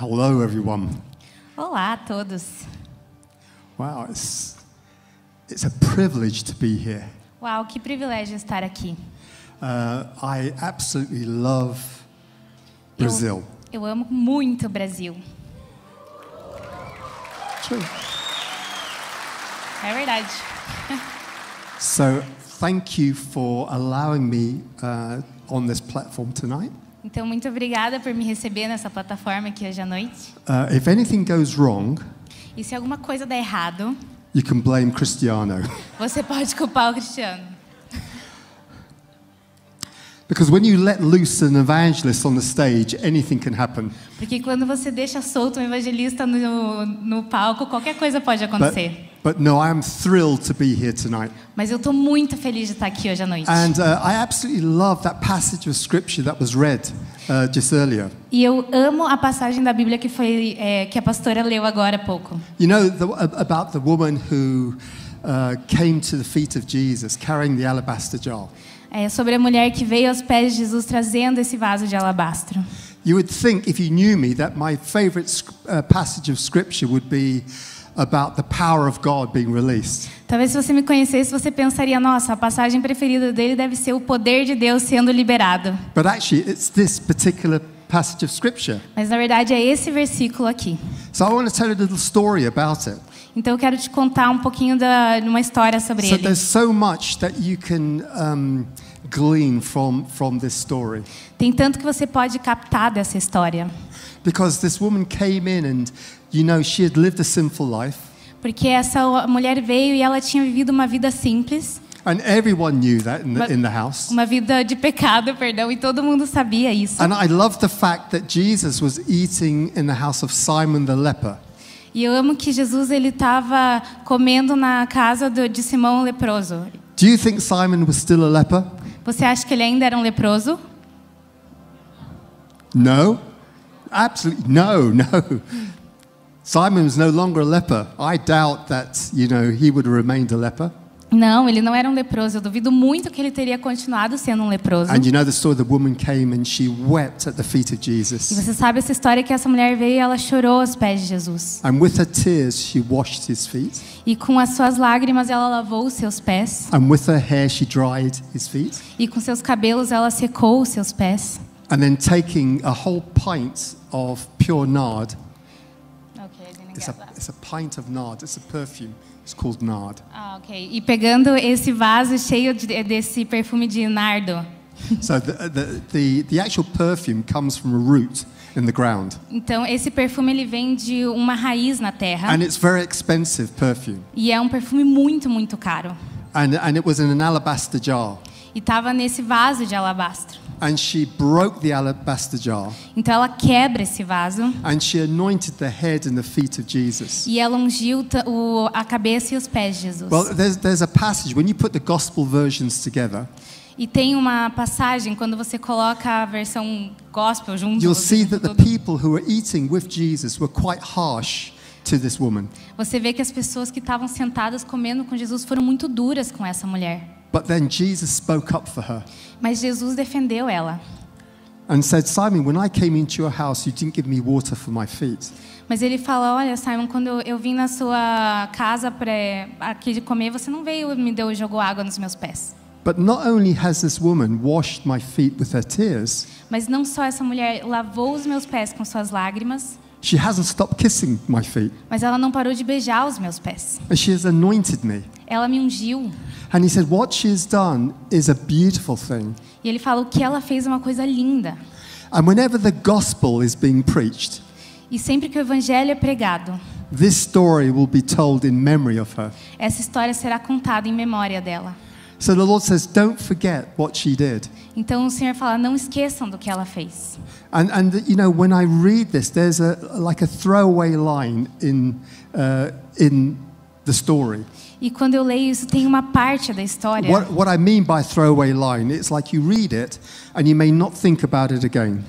Hello, everyone. Olá a todos. Wow, it's a privilege to be here. Uau, que privilégio estar aqui. I absolutely love Brazil. Eu amo muito o Brasil. True. É verdade. So, thank you for allowing me on this platform tonight. Então, muito obrigada por me receber nessa plataforma aqui hoje à noite. If anything goes wrong, E se alguma coisa der errado, you can blame Cristiano. você pode culpar o Cristiano. Because when you let loose an evangelist on the stage, anything can happen. Porque quando você deixa solto um evangelista no palco, qualquer coisa pode acontecer. But no, I am thrilled to be here tonight. Mas eu estou muito feliz de estar aqui hoje à noite. And I absolutely love that passage of scripture that was read just earlier. E eu amo a passagem da Bíblia que foi que a pastora leu agora há pouco. You know about the woman who came to the feet of Jesus carrying the alabaster jar. É sobre a mulher que veio aos pés de Jesus trazendo esse vaso de alabastro. You would think, if you knew me, that my favorite passage of scripture would be about the power of God being released. Talvez se você me conhecesse, você pensaria, nossa, a passagem preferida dele deve ser o poder de Deus sendo liberado. But actually, it's this particular passage of scripture. Mas na verdade é esse versículo aqui. So I want to tell you a little story about it. Então eu quero te contar um pouquinho de uma história sobre So ele. there's so much that you can glean from this story. Tem tanto que você pode captar dessa história. Because this woman came in and, you know, she had lived a sinful life. Porque essa mulher veio e ela tinha vivido uma vida simples. And everyone knew that in the house. Uma vida de pecado, perdão, e todo mundo sabia isso. And I love the fact that Jesus was eating in the house of Simon the leper. E eu amo que Jesus ele estava comendo na casa de Simão o leproso. Do you think Simon was still a leper? Você acha que ele ainda era um leproso? No. Absolutely no. Simon was no longer a leper. I doubt that, you know, he would have remained a leper. Não, ele não era um leproso. Eu duvido muito que ele teria continuado sendo um leproso. And you know the story, the woman came and she wept at the feet of E Jesus. você sabe essa história que essa mulher veio e ela chorou aos pés de Jesus. And with her tears she washed his feet. E com as suas lágrimas ela lavou os seus pés. And with her hair she dried his feet. E com seus cabelos ela secou os seus pés. And then taking a whole pint of pure nard. It's a pint of nard. It's a perfume. It's called nard. Ah, ok. E pegando esse vaso cheio desse perfume de nardo. So the actual perfume comes from a root in the ground. Então esse perfume ele vem de uma raiz na terra. And it's very expensive perfume. E é um perfume muito, muito caro. And it was in an alabaster jar. E estava nesse vaso de alabastro. And she broke the alabaster jar. Então ela quebra esse vaso. And she anointed the head and the feet of Jesus. E ela ungiu a cabeça e os pés de Jesus. Well, there's a passage when you put the gospel versions together. E tem uma passagem quando você coloca a versão gospel junto. You'll see that the people who were eating with Jesus were quite harsh to this woman. Você vê que as pessoas que estavam sentadas comendo com Jesus foram muito duras com essa mulher. But then Jesus spoke up for her. Mas Jesus defendeu ela. And said, Simon, when I came into your house, you didn't give me water for my feet. Mas ele fala, olha, Simon, quando eu vim na sua casa aqui de comer, você não veio e me jogou água nos meus pés. But not only has this woman washed my feet with her tears, mas não só essa mulher lavou os meus pés com suas lágrimas, she hasn't stopped kissing my feet. Mas ela não parou de beijar os meus pés. And she has anointed me. Ela me ungiu. And he said, what she has done is a beautiful thing. E ele fala o que ela fez é uma coisa linda. And whenever the gospel is being preached, e sempre que o evangelho é pregado, this story will be told in memory of her. Essa história será contada em memória dela. So the Lord says, don't forget what she did. Então o Senhor fala, não esqueçam do que ela fez. And you know, when I read this, there's like a throwaway line in the story. E quando eu leio isso, tem uma parte da história. What I mean by throwaway line, it's like you read it and you may not think about it again.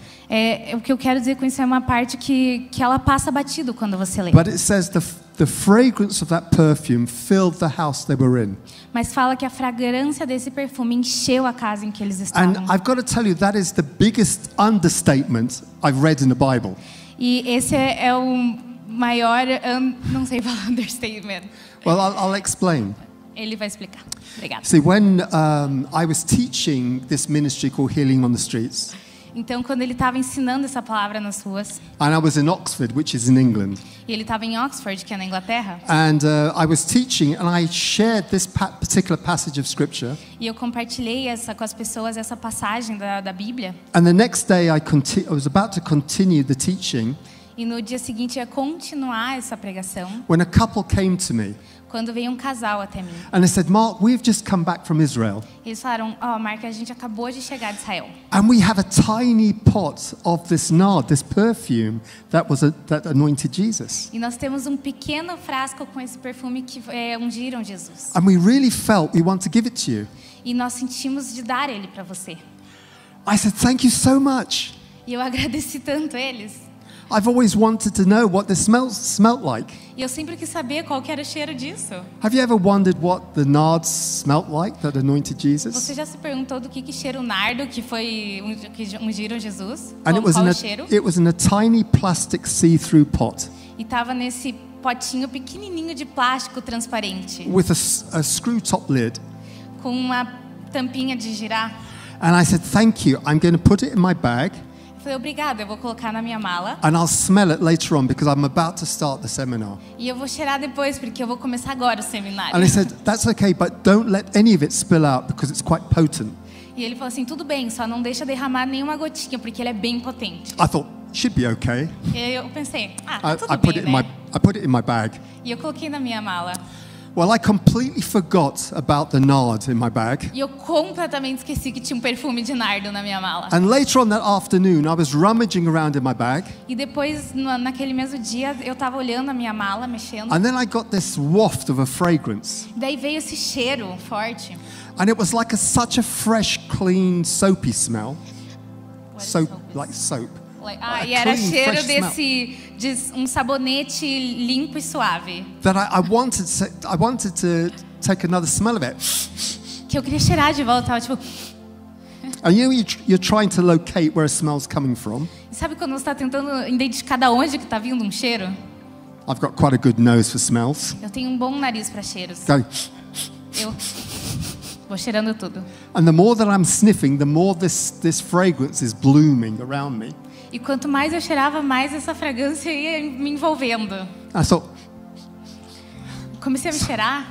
O que eu quero dizer com isso é uma parte que ela passa batido quando você lê. But it says the fragrance of that perfume filled the house they were in. Mas fala que a fragrância desse perfume encheu a casa em que eles estavam. And I've got to tell you, that is the biggest understatement I've read in the Bible. E esse é o maior, não sei falar understatement. Well, I'll explain. Ele vai explicar. Obrigada. See, when I was teaching this ministry called Healing on the Streets, Então, quando ele estava ensinando essa palavra nas ruas, and I was in Oxford, which is in England, e ele estava em Oxford, que é na Inglaterra, and I was teaching, and I shared this particular passage of Scripture, e eu compartilhei com as pessoas essa passagem da Bíblia, and the next day I was about to continue the teaching, e no dia seguinte eu ia continuar essa pregação, when a couple came to me, quando veio um casal até mim. and they said, Mark, we've just come back from Israel, Eles falaram, Mark, a gente acabou de chegar de Israel. and we have a tiny pot of this nard, this perfume that anointed Jesus. E nós temos um pequeno frasco com esse perfume que ungiram Jesus. And we really felt we want to give it to you. E nós sentimos de dar ele para você. I said, thank you so much. E eu agradeci tanto eles. I've always wanted to know what this smelled like. E eu sempre quis saber qual que era o cheiro disso. Have you ever wondered what the nard smelled like that anointed Jesus? Você já se perguntou do que cheira o nardo que ungiram Jesus? And Qual o cheiro? it was in a tiny plastic see-through pot E estava nesse potinho pequenininho de plástico transparente, with a screw top lid. com uma tampinha de girar. And I said, thank you. I'm going to put it in my bag Eu falei, obrigada, eu vou colocar na minha mala. and I'll smell it later on because I'm about to start the seminar. E eu vou cheirar depois, porque eu vou começar agora o seminário. And he said, that's okay, but don't let any of it spill out because it's quite potent. E ele falou assim, tudo bem, só não deixa derramar nenhuma gotinha, porque ele é bem potente. I thought, should be okay. E eu pensei, tá tudo I put bem, né? I put it in my bag. E eu coloquei na minha mala. Well, I completely forgot about the nard in my bag. E eu completamente esqueci que tinha um perfume de nardo na minha mala. And later on that afternoon, I was rummaging around in my bag. E depois, naquele mesmo dia, eu estava olhando a minha mala, mexendo. And then I got this waft of a fragrance. Daí veio esse cheiro forte. And it was like such a fresh, clean, soapy smell. What is Soap, soap? like soap. E era clean, cheiro fresh de um sabonete limpo e suave. That I wanted to take another smell of it. Que eu queria cheirar de volta, tava tipo... And you're trying to locate where a smell's coming from. E sabe quando você está tentando identificar de onde que está vindo um cheiro? I've got quite a good nose for smells. Eu tenho um bom nariz para cheiros. Go. Eu vou cheirando tudo. And the more that I'm sniffing, the more this fragrance is blooming around me. E quanto mais eu cheirava, mais essa fragrância ia me envolvendo. I thought, Comecei a me cheirar.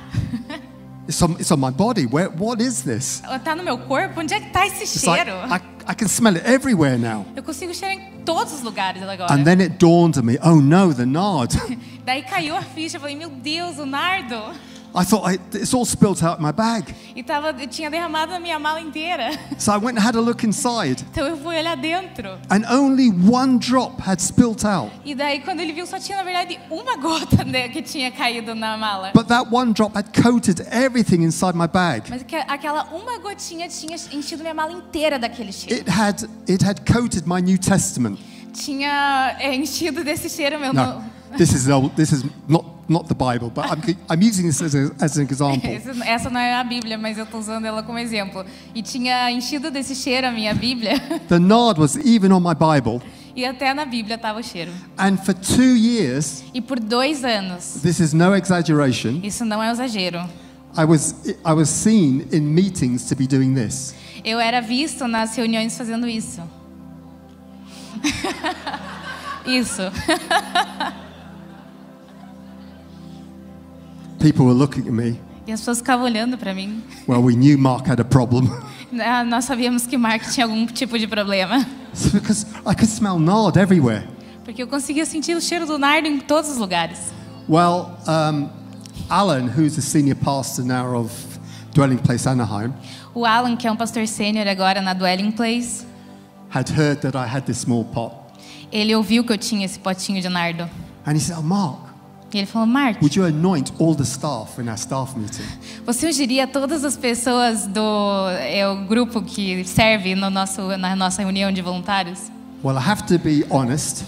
it's on my body. What is this? Tá no meu corpo? Onde é que tá esse It's like, cheiro? I can smell it everywhere now. Eu consigo cheirar em todos os lugares agora. And then it dawned on me, oh no, the nard. Daí caiu a ficha, eu falei, meu Deus, o nardo. I thought it's all spilt out in my bag. E eu tinha derramado na minha mala inteira. So I went and had a look inside. Então eu fui olhar dentro. And only one drop had spilt out. E daí quando ele viu, só tinha na verdade uma gota que tinha caído na mala. But that one drop had coated everything inside my bag. Mas aquela uma gotinha tinha enchido minha mala inteira daquele cheiro. It had coated my New Testament. Tinha enchido desse cheiro meu. No, this is not the Bible, but I'm using this as an example. Essa não é a Bíblia, mas eu estou usando ela como exemplo. E tinha enchido desse cheiro a minha Bíblia. The nard was even on my Bible. E até na Bíblia estava o cheiro. And for 2 years, E por 2 anos, this is no exaggeration, isso não é um exagero, I was seen in meetings to be doing this. eu era visto nas reuniões fazendo isso. Isso. People were looking at me. E as pessoas ficavam olhando para mim. Well, we knew Mark had a problem. Nós sabíamos que Mark tinha algum tipo de problema. It's because I could smell nard everywhere. Porque eu conseguia sentir o cheiro do nardo em todos os lugares. Well, Alan, who's a senior pastor now of Dwelling Place Anaheim, O Alan, que é um pastor sênior agora na Dwelling Place, had heard that I had this small pot. ele ouviu que eu tinha esse potinho de nardo. And he said, oh, Mark, E ele falou, Mark, would you anoint all the staff in our staff meeting? você ungiria todas as pessoas o grupo que serve na nossa reunião de voluntários? Well, I have to be honest.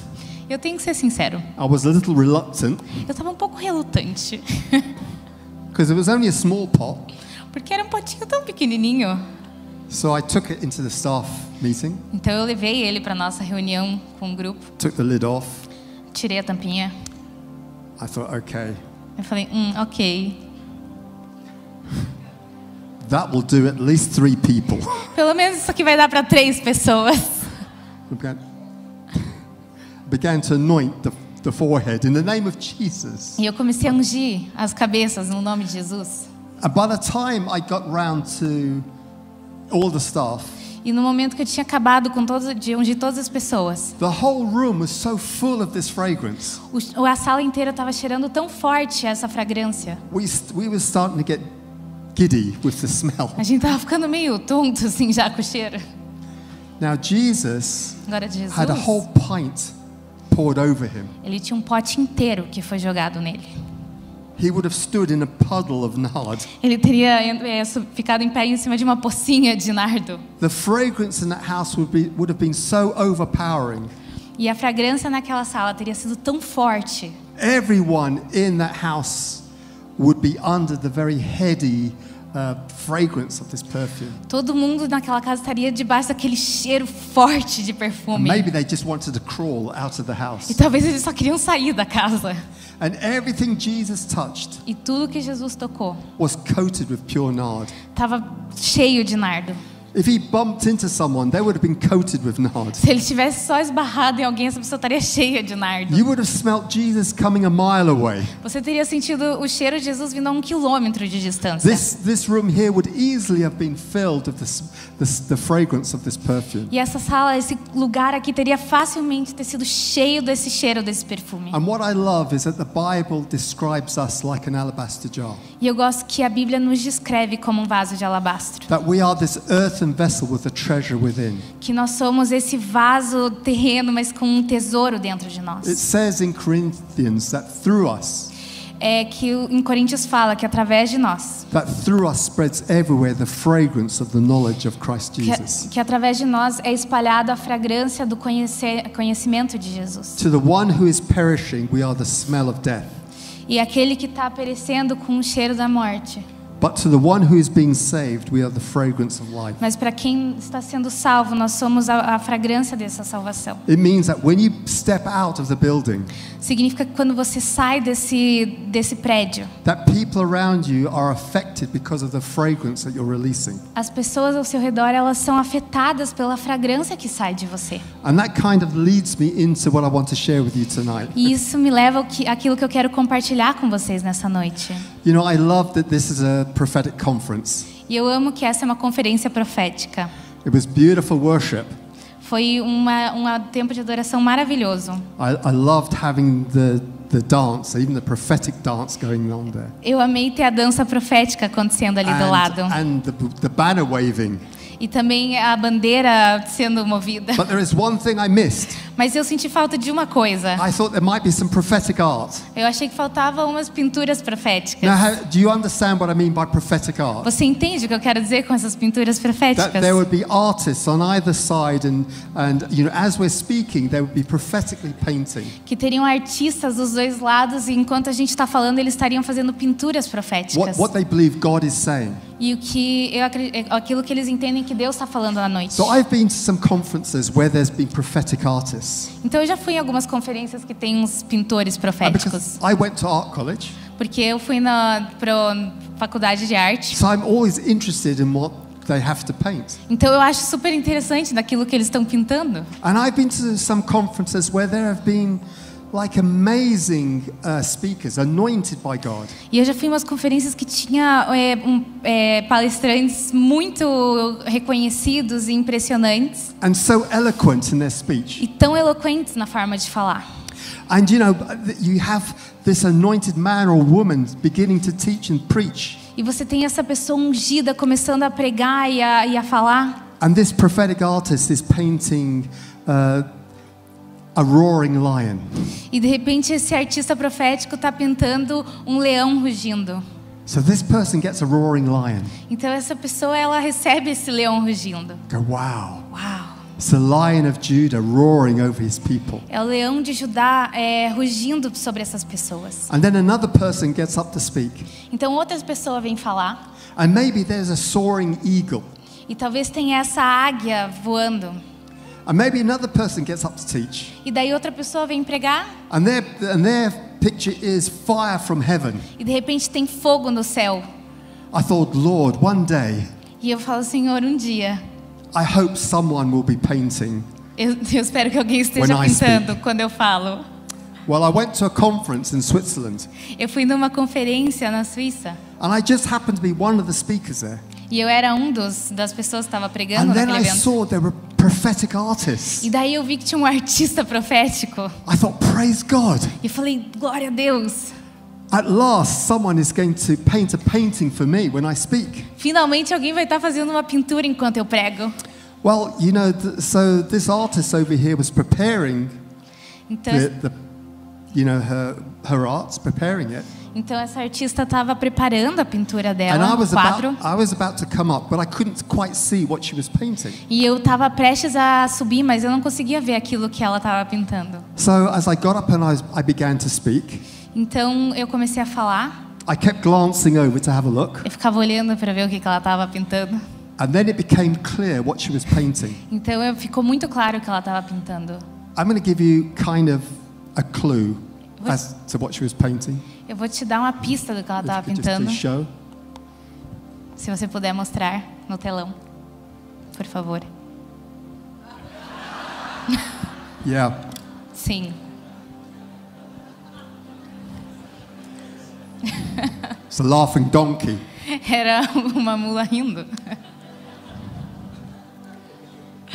Eu tenho que ser sincero. I was a little reluctant Eu estava um pouco relutante. because it was only a small pot. Porque era um potinho tão pequenininho. So I took it into the staff meeting, Então eu levei ele para nossa reunião com o grupo. took the lid off, tirei a tampinha. I thought, okay, Eu falei, ok. that will do at least 3 people. Pelo menos isso aqui vai dar para 3 pessoas. Began to anoint the forehead in the name of Jesus. E eu comecei a ungir as cabeças no nome de Jesus. And by the time I got round to all the staff, E no momento que eu tinha acabado de ungir todas as pessoas, the whole room was so full of this fragrance. a sala inteira estava cheirando tão forte essa fragrância. We were starting to get giddy with the smell. A gente estava ficando meio tonto assim já com o cheiro. Now Jesus Agora Jesus, had a whole pint poured over him. ele tinha um pote inteiro que foi jogado nele. He would have stood in a puddle of nard. Ele teria ficado em pé em cima de uma pocinha de nardo. The fragrance in that house would have been so overpowering. E a fragrância naquela sala teria sido tão forte. Everyone in that house would be under the very heady fragrance of this perfume. Todo mundo naquela casa estaria debaixo daquele cheiro forte de And perfume. maybe they just wanted to crawl out of the house. E talvez eles só queriam sair da casa. And everything Jesus touched E tudo que Jesus tocou was coated with pure nard. estava cheio de nardo. If he bumped into someone, they would have been coated with nard. Se ele tivesse só esbarrado em alguém, essa pessoa estaria cheia de nardo. You would have smelt Jesus coming a mile away. Você teria sentido o cheiro de Jesus vindo a 1 quilômetro de distância. This room here would easily have been filled with the fragrance of this perfume. E essa sala, esse lugar aqui teria facilmente ter sido cheio desse cheiro, desse perfume. And what I love is that the Bible describes us like an alabaster jar. E eu gosto que a Bíblia nos descreve como um vaso de alabastro. That we are this earthen vessel with a treasure within. Que nós somos esse vaso terreno, mas com um tesouro dentro de It nós. says in Corinthians that through us, Que em Coríntios fala que através de nós, spreads everywhere the fragrance of the knowledge of Christ Jesus. que através de nós é espalhada a fragrância do conhecimento de Jesus. To the one who is perishing, we are the smell of death. E aquele que está perecendo com o cheiro da morte. But to the one who is being saved, we are the fragrance of life. Mas para quem está sendo salvo, nós somos a fragrância dessa salvação. It means that when you step out of the building, Significa que quando você sai desse prédio, that people around you are affected because of the fragrance that you're releasing. as pessoas ao seu redor, elas são afetadas pela fragrância que sai de você. And that kind of leads me into what I want to share with you tonight. E isso me leva àquilo que eu quero compartilhar com vocês nessa noite. You know, I love that this is a prophetic conference. E eu amo que essa é uma conferência profética. It was beautiful worship. Foi um tempo de adoração maravilhoso. I loved having the dance, even the prophetic dance going on there. Eu amei ter a dança profética acontecendo ali do lado. And the banner waving. E também a bandeira sendo movida. But there is one thing I missed. Mas eu senti falta de uma coisa. I thought there might be some prophetic art. Eu achei que faltava umas pinturas proféticas. Now, do you understand what I mean by prophetic art? Você entende o que eu quero dizer com essas pinturas proféticas? That there would be artists on either side, and you know, as we're speaking, they would be prophetically painting. Que teriam artistas dos dois lados e enquanto a gente está falando, eles estariam fazendo pinturas proféticas. What they believe God is saying. E aquilo que eles entendem que Deus está falando na noite. So I've been to some conferences where there's been prophetic artists. Então eu já fui em algumas conferências que tem uns pintores proféticos. Because I went to art college. Porque eu fui para faculdade de arte. So I'm always interested in what they have to paint. Então eu acho super interessante daquilo que eles estão pintando. And I've been to some conferences where there have been like amazing speakers anointed by God. E eu já fui em umas conferências que tinha palestrantes muito reconhecidos e impressionantes. And so eloquent in their speech. E tão eloquentes na forma de falar. And you know, you have this anointed man or woman beginning to teach and preach. E você tem essa pessoa ungida começando a pregar e a falar. And this prophetic artist is painting a roaring lion. E de repente esse artista profético está pintando um leão rugindo. So this person gets a roaring lion. Então essa pessoa ela recebe esse leão rugindo. Go, wow. Uau! It's the Lion of Judah roaring over his people. É o leão de Judá rugindo sobre essas pessoas. And then another person gets up to speak. Então outra pessoa vem falar. And maybe there's a soaring eagle. E talvez tenha essa águia voando. And maybe another person gets up to teach. E daí outra pessoa vem pregar. And their picture is fire from heaven. E de repente tem fogo no céu. I thought, Lord, one day, E eu falo, Senhor, um dia, I hope someone will be painting. eu espero que alguém esteja When I pintando speak. quando eu falo. Well, I went to a conference in Switzerland, Eu fui numa conferência na Suíça. and I just happened to be one of the speakers there. E eu era das pessoas que estava pregando And then naquele I evento. saw there were prophetic artists. E daí eu vi que tinha um artista profético. I thought, praise God. E falei, glória a Deus. At last, someone is going to paint a painting for me when I speak. Finalmente alguém vai estar fazendo uma pintura enquanto eu prego. Well, you know, so this artist over here was preparing Então, her arts, preparing it. então essa artista estava preparando a pintura And dela, o quadro. I was about to come up, but I couldn't quite see what she was painting. E eu estava prestes a subir, mas eu não conseguia ver aquilo que ela estava pintando. So as I got up and I began to speak, Então eu comecei a falar. I kept glancing over to have a look. Eu ficava olhando para ver o que ela estava pintando. And then it became clear what she was painting. Então ficou muito claro o que ela estava pintando. I'm going to give you kind of a clue as to what she was painting. Eu vou te dar uma pista do que ela If you estava could just pintando. please show. Se você puder mostrar no telão, por favor. Yeah. Sim. It's a laughing donkey. Era uma mula rindo.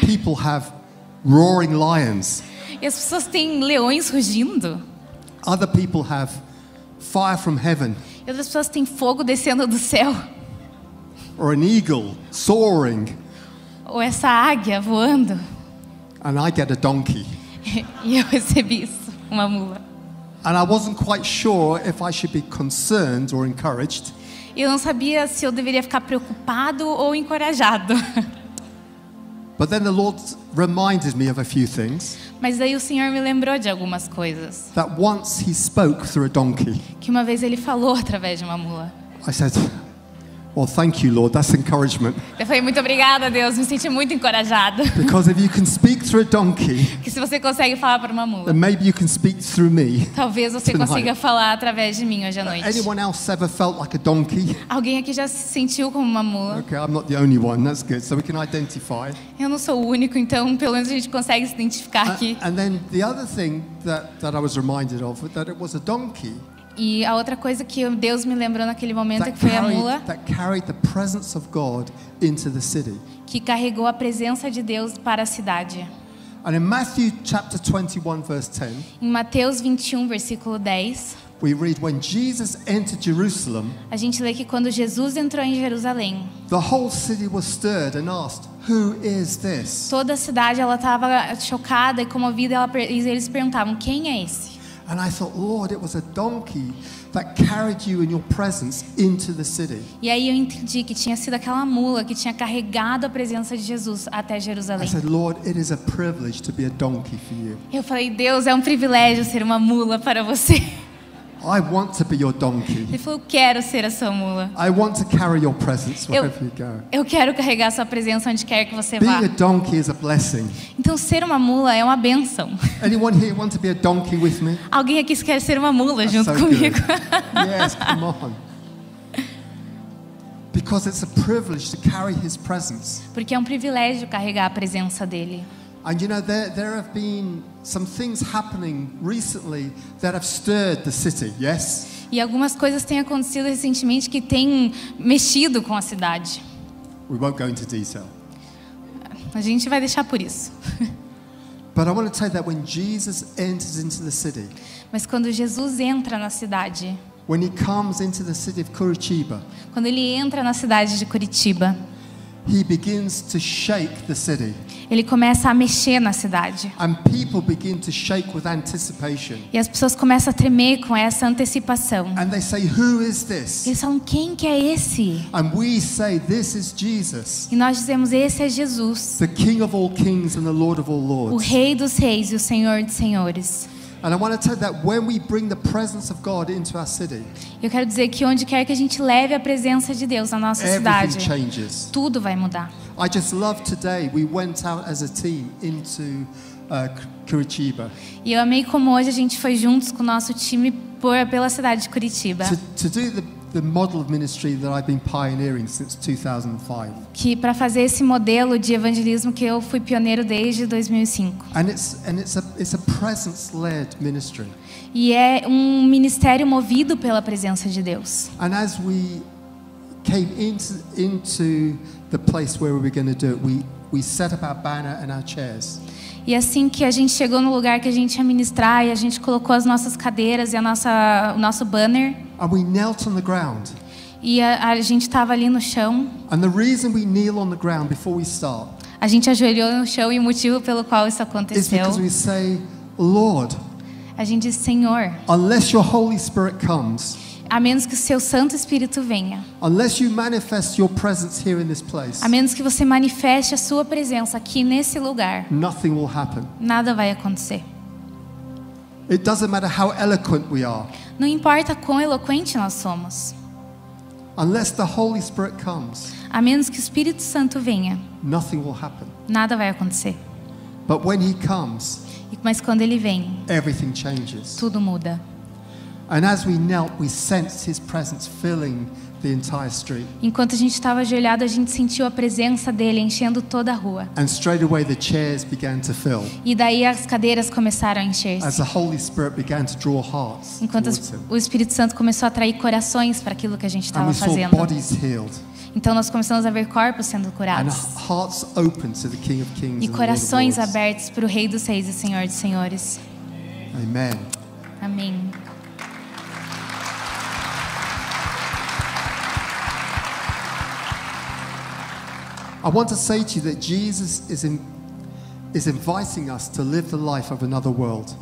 People have roaring lions. E as pessoas têm leões rugindo. Other people have fire from heaven, E outras pessoas têm fogo descendo do céu. or an eagle soaring, Ou essa águia voando. and I get a donkey. E eu recebi isso, uma mula. And I wasn't quite sure if I should be concerned or encouraged. E eu não sabia se eu deveria ficar preocupado ou encorajado. But then the Lord reminded me of a few things. Mas daí o Senhor me lembrou de algumas coisas. That once He spoke through a donkey. Que uma vez Ele falou através de uma mula. I said, well, thank you, Lord, that's encouragement. Eu falei, muito obrigada, Deus, me senti muito encorajada. Because if you can speak through a donkey, Que se você consegue falar para uma mula, then maybe you can speak through me. talvez você Tonight. consiga falar através de mim hoje à noite. Anyone else ever felt like a donkey? Alguém aqui já se sentiu como uma mula? Okay, I'm not the only one, that's good. So we can identify. Eu não sou o único, então pelo menos a gente consegue se identificar aqui. And then the other thing that I was reminded of, that it was a donkey E a outra coisa que Deus me lembrou naquele momento é que foi a mula that carried the presence of God into the city. que carregou a presença de Deus para a cidade. And in Matthew chapter 21 verse 10, Em Mateus 21, versículo 10, we read, when Jesus entered Jerusalem, a gente lê que quando Jesus entrou em Jerusalém, the whole city was stirred and asked, who is this? toda a cidade ela estava chocada e comovida, e eles perguntavam, quem é esse? And I thought, Lord, it was a donkey that carried you and your presence into the city. E aí eu entendi que tinha sido aquela mula que tinha carregado a presença de Jesus até I Jerusalém. said, Lord, it is a privilege to be a donkey for you. Eu falei, Deus, é um privilégio ser uma mula para você. I want to be your donkey. Ele falou, eu quero ser a sua mula. I want to carry your presence Eu, wherever you go. eu quero carregar a sua presença onde quer que você Being vá. a donkey is a blessing. Então ser uma mula é uma bênção. Anyone here want to be a donkey with me? Alguém aqui quer ser uma mula That's junto so comigo? good. Yes, come on. Because it's a privilege to carry His presence. Porque é um privilégio carregar a presença dele. And you know, there have been some things happening recently that have stirred the city, yes? E algumas coisas têm acontecido recentemente que têm mexido com a cidade. We won't go into detail. A gente vai deixar por isso. But I want to tell you that when Jesus enters into the city, Mas quando Jesus entra na cidade, when He comes into the city of Curitiba, quando ele entra na cidade de Curitiba, He begins to shake the city. ele começa a mexer na cidade. And people begin to shake with anticipation. E as pessoas começam a tremer com essa antecipação. And they say, who is this? Eles falam, quem que é esse? And we say, this is Jesus, E nós dizemos, esse é Jesus, the King of all kings and the Lord of all o lords. Rei dos reis e o Senhor dos senhores. And I want to tell you that when we bring the presence of God into our city, Eu quero dizer que onde quer que a gente leve a presença de Deus na nossa everything cidade, changes. tudo vai mudar. I just love today we went out as a team into Curitiba E eu amei como hoje a gente foi juntos com o nosso time pela cidade de Curitiba. to do the model of ministry that I've been pioneering since 2005. Que para fazer esse modelo de evangelismo que eu fui pioneiro desde 2005. And it's a presence-led ministry. E é um ministério movido pela presença de Deus. And as we came into the place where we were going to do it, we set up our banner and our chairs. E assim que a gente chegou no lugar que a gente ia ministrar, e a gente colocou as nossas cadeiras e o nosso banner. And we knelt on the ground. E a gente estava ali no chão. And the reason we kneel on the ground before we start A gente ajoelhou no chão e o motivo pelo qual isso is aconteceu. because we say, Lord, A gente disse, Senhor, unless your Holy Spirit comes, a menos que o seu Santo Espírito venha, unless you manifest your presence here in this place, a menos que você manifeste a sua presença aqui nesse lugar, nothing will happen. nada vai acontecer. It doesn't matter how eloquent we are. Não importa quão eloquente nós somos, Unless the Holy Spirit comes, a menos que o Espírito Santo venha, nothing will happen. nada vai acontecer. But when he comes, Mas quando ele vem, everything changes. tudo muda. And as we knelt, we sensed his presence filling the entire street. Enquanto a gente estava ajoelhado, a gente sentiu a presença dele enchendo toda a rua. And straight away the chairs began to fill E daí as cadeiras começaram a encher-se. as the Holy Spirit began to draw hearts Enquanto towards him. o Espírito Santo começou a atrair corações para aquilo que a gente And estava we saw fazendo. bodies healed Então nós começamos a ver corpos sendo and curados. hearts open to the King of Kings E and the Lord of corações Lords. abertos para o Rei dos Reis e Senhor dos Senhores. Amen. Amém. I want to say to you that Jesus is inviting us to live the life of another world.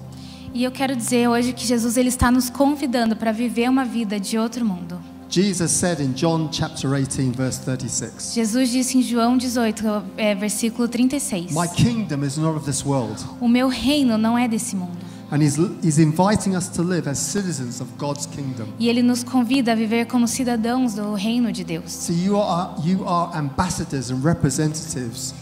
E eu quero dizer hoje que Jesus ele está nos convidando para viver uma vida de outro mundo. Jesus said in John chapter 18 verse 36, Jesus disse em João 18, versículo 36. "My kingdom is not of this world." O meu reino não é desse mundo. And he's inviting us to live as citizens of God's kingdom. E ele nos convida a viver como cidadãos do reino de Deus. So you are ambassadors and representatives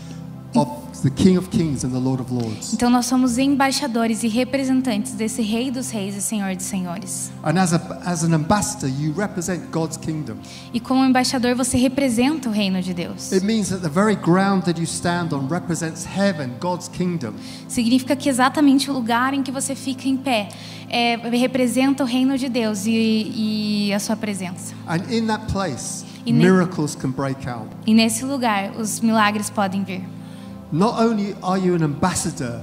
of the King of Kings and the Lord of Lords. Então nós somos embaixadores e representantes desse Rei dos Reis e Senhor dos Senhores. And as an ambassador, you represent God's kingdom. E como embaixador você representa o reino de Deus. It means that the very ground that you stand on represents heaven, God's kingdom. Significa que exatamente o lugar em que você fica em pé representa o reino de Deus e a sua presença. And in that place, E miracles can break out. E nesse lugar os milagres podem vir. Not only are you an ambassador,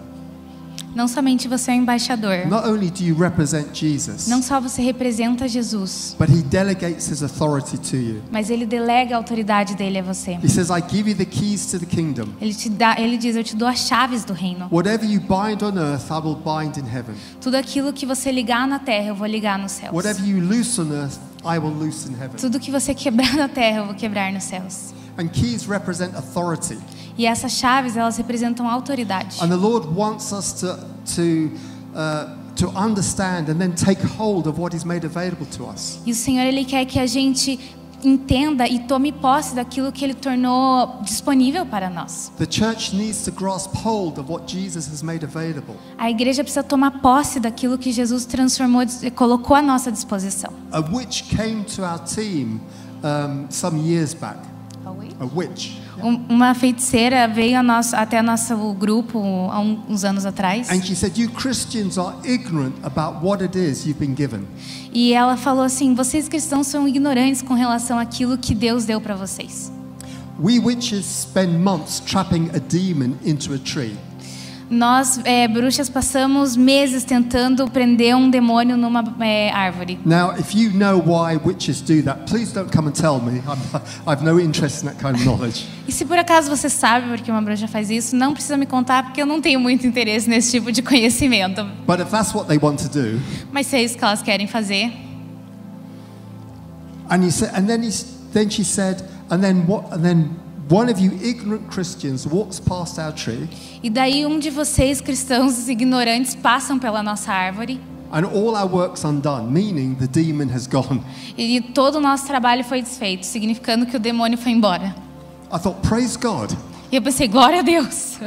Não somente você é um embaixador, not only do you represent Jesus, não só você representa Jesus, but he delegates his authority to you. mas ele delega a autoridade dele a você. He says, I give you the keys to the kingdom. Ele diz, eu te dou as chaves do reino. Whatever you bind on earth, I will bind in heaven. Tudo aquilo que você ligar na terra, eu vou ligar nos céus. Whatever you loose on earth, I will loose in heaven. Tudo que você quebrar na terra, eu vou quebrar nos céus. And keys represent authority. E essas chaves, elas representam autoridade. And the Lord wants us to understand and then take hold of what He's made available to us. E o Senhor, Ele quer que a gente entenda e tome posse daquilo que Ele tornou disponível para nós. The church needs to grasp hold of what Jesus has made available. A igreja precisa tomar posse daquilo que Jesus transformou, colocou à nossa disposição. A witch came to our team some years back. A witch. Uma feiticeira veio até nosso grupo há uns anos atrás. And she said, "You Christians are ignorant about what it is you've been given." E ela falou assim: vocês cristãos são ignorantes com relação àquilo que Deus deu para vocês. We witches spend months trapping a demon into a tree. Nós, bruxas, passamos meses tentando prender um demônio numa árvore. Now, if you know why witches do that, please don't come and tell me. I've no interest in that kind of knowledge. E se por acaso você sabe porque uma bruxa faz isso, não precisa me contar porque eu não tenho muito interesse nesse tipo de conhecimento. But if that's what they want to do, Mas se é isso que elas querem fazer. and he said, and then she said, and then one of you ignorant Christians walks past our tree, E daí um de vocês, cristãos ignorantes, passam pela nossa árvore and all our work's undone, meaning the demon has gone. e todo o nosso trabalho foi desfeito, significando que o demônio foi embora. I thought, praise God. E eu pensei, glória a Deus.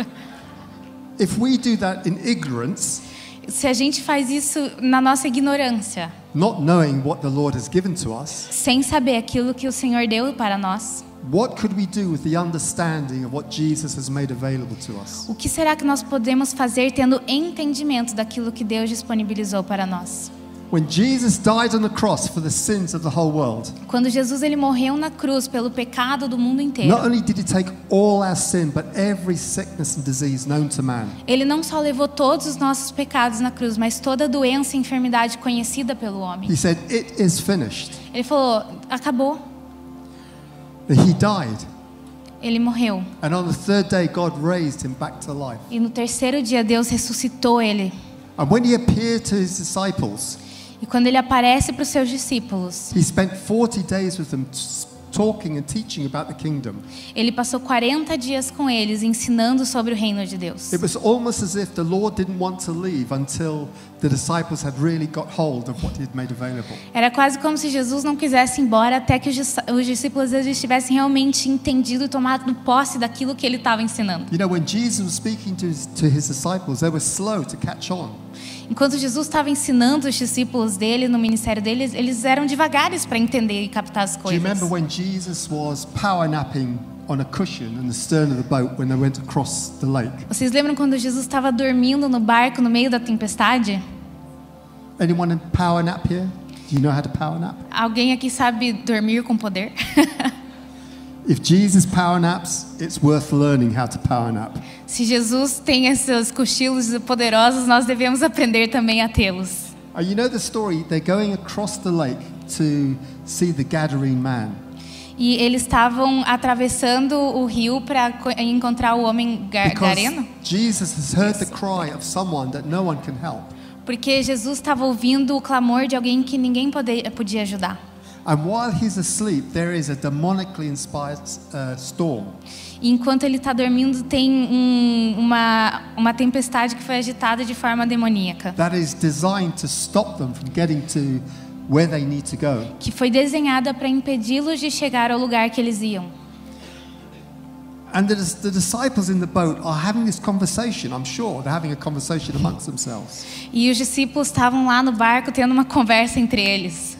If we do that in ignorance, Se a gente faz isso na nossa ignorância, not knowing what the Lord has given to us, sem saber aquilo que o Senhor deu para nós, what could we do with the understanding of what Jesus has made available to us? o que será que nós podemos fazer tendo entendimento daquilo que Deus disponibilizou para nós? When Jesus died on the cross for the sins of the whole world, Quando Jesus ele morreu na cruz pelo pecado do mundo inteiro, not only did he take all our sin, but every sickness and disease known to man. ele não só levou todos os nossos pecados na cruz, mas toda doença e enfermidade conhecida pelo homem. He said, it is finished. Ele falou, acabou. He died. Ele morreu. And on the third day, God raised him back to life. E no terceiro dia, Deus ressuscitou ele. And when he appeared to his disciples, E quando ele aparece para os seus discípulos, he spent 40 days with them talking and teaching about the kingdom. ele passou 40 dias com eles, ensinando sobre o reino de Deus. It was almost as if the Lord didn't want to leave until the disciples had really got hold of what he had made available. Era quase como se Jesus não quisesse ir embora até que os discípulos eles tivessem realmente entendido e tomado posse daquilo que ele estava ensinando. You know, when Jesus was speaking to his disciples, they were slow to catch on. Enquanto Jesus estava ensinando os discípulos dele no ministério deles, eles eram devagares para entender e captar as Do you coisas. remember when Jesus was power napping on a cushion in the stern of the boat when they went across the lake? Vocês lembram quando Jesus estava dormindo no barco no meio da tempestade? Anyone power nap here? Do you know how to power nap? Alguém aqui sabe dormir com poder? If Jesus power naps, it's worth learning how to power nap. Se Jesus tem esses cochilos poderosos, nós devemos aprender também a tê-los. You know the story? They're going across the lake to see the Gadarene man. E eles estavam atravessando o rio para encontrar o homem Because gareno, Jesus has heard the cry of someone that no one can help. porque Jesus estava ouvindo o clamor de alguém que ninguém podia ajudar. And while he's asleep, there is a demonically inspired storm. E enquanto ele está dormindo, tem uma tempestade que foi agitada de forma demoníaca, That is designed to stop them from getting to where they need to go. que foi desenhada para impedi-los de chegar ao lugar que eles iam. And the disciples in the boat are having this conversation. I'm sure they're having a conversation amongst themselves. E os discípulos estavam lá no barco tendo uma conversa entre eles,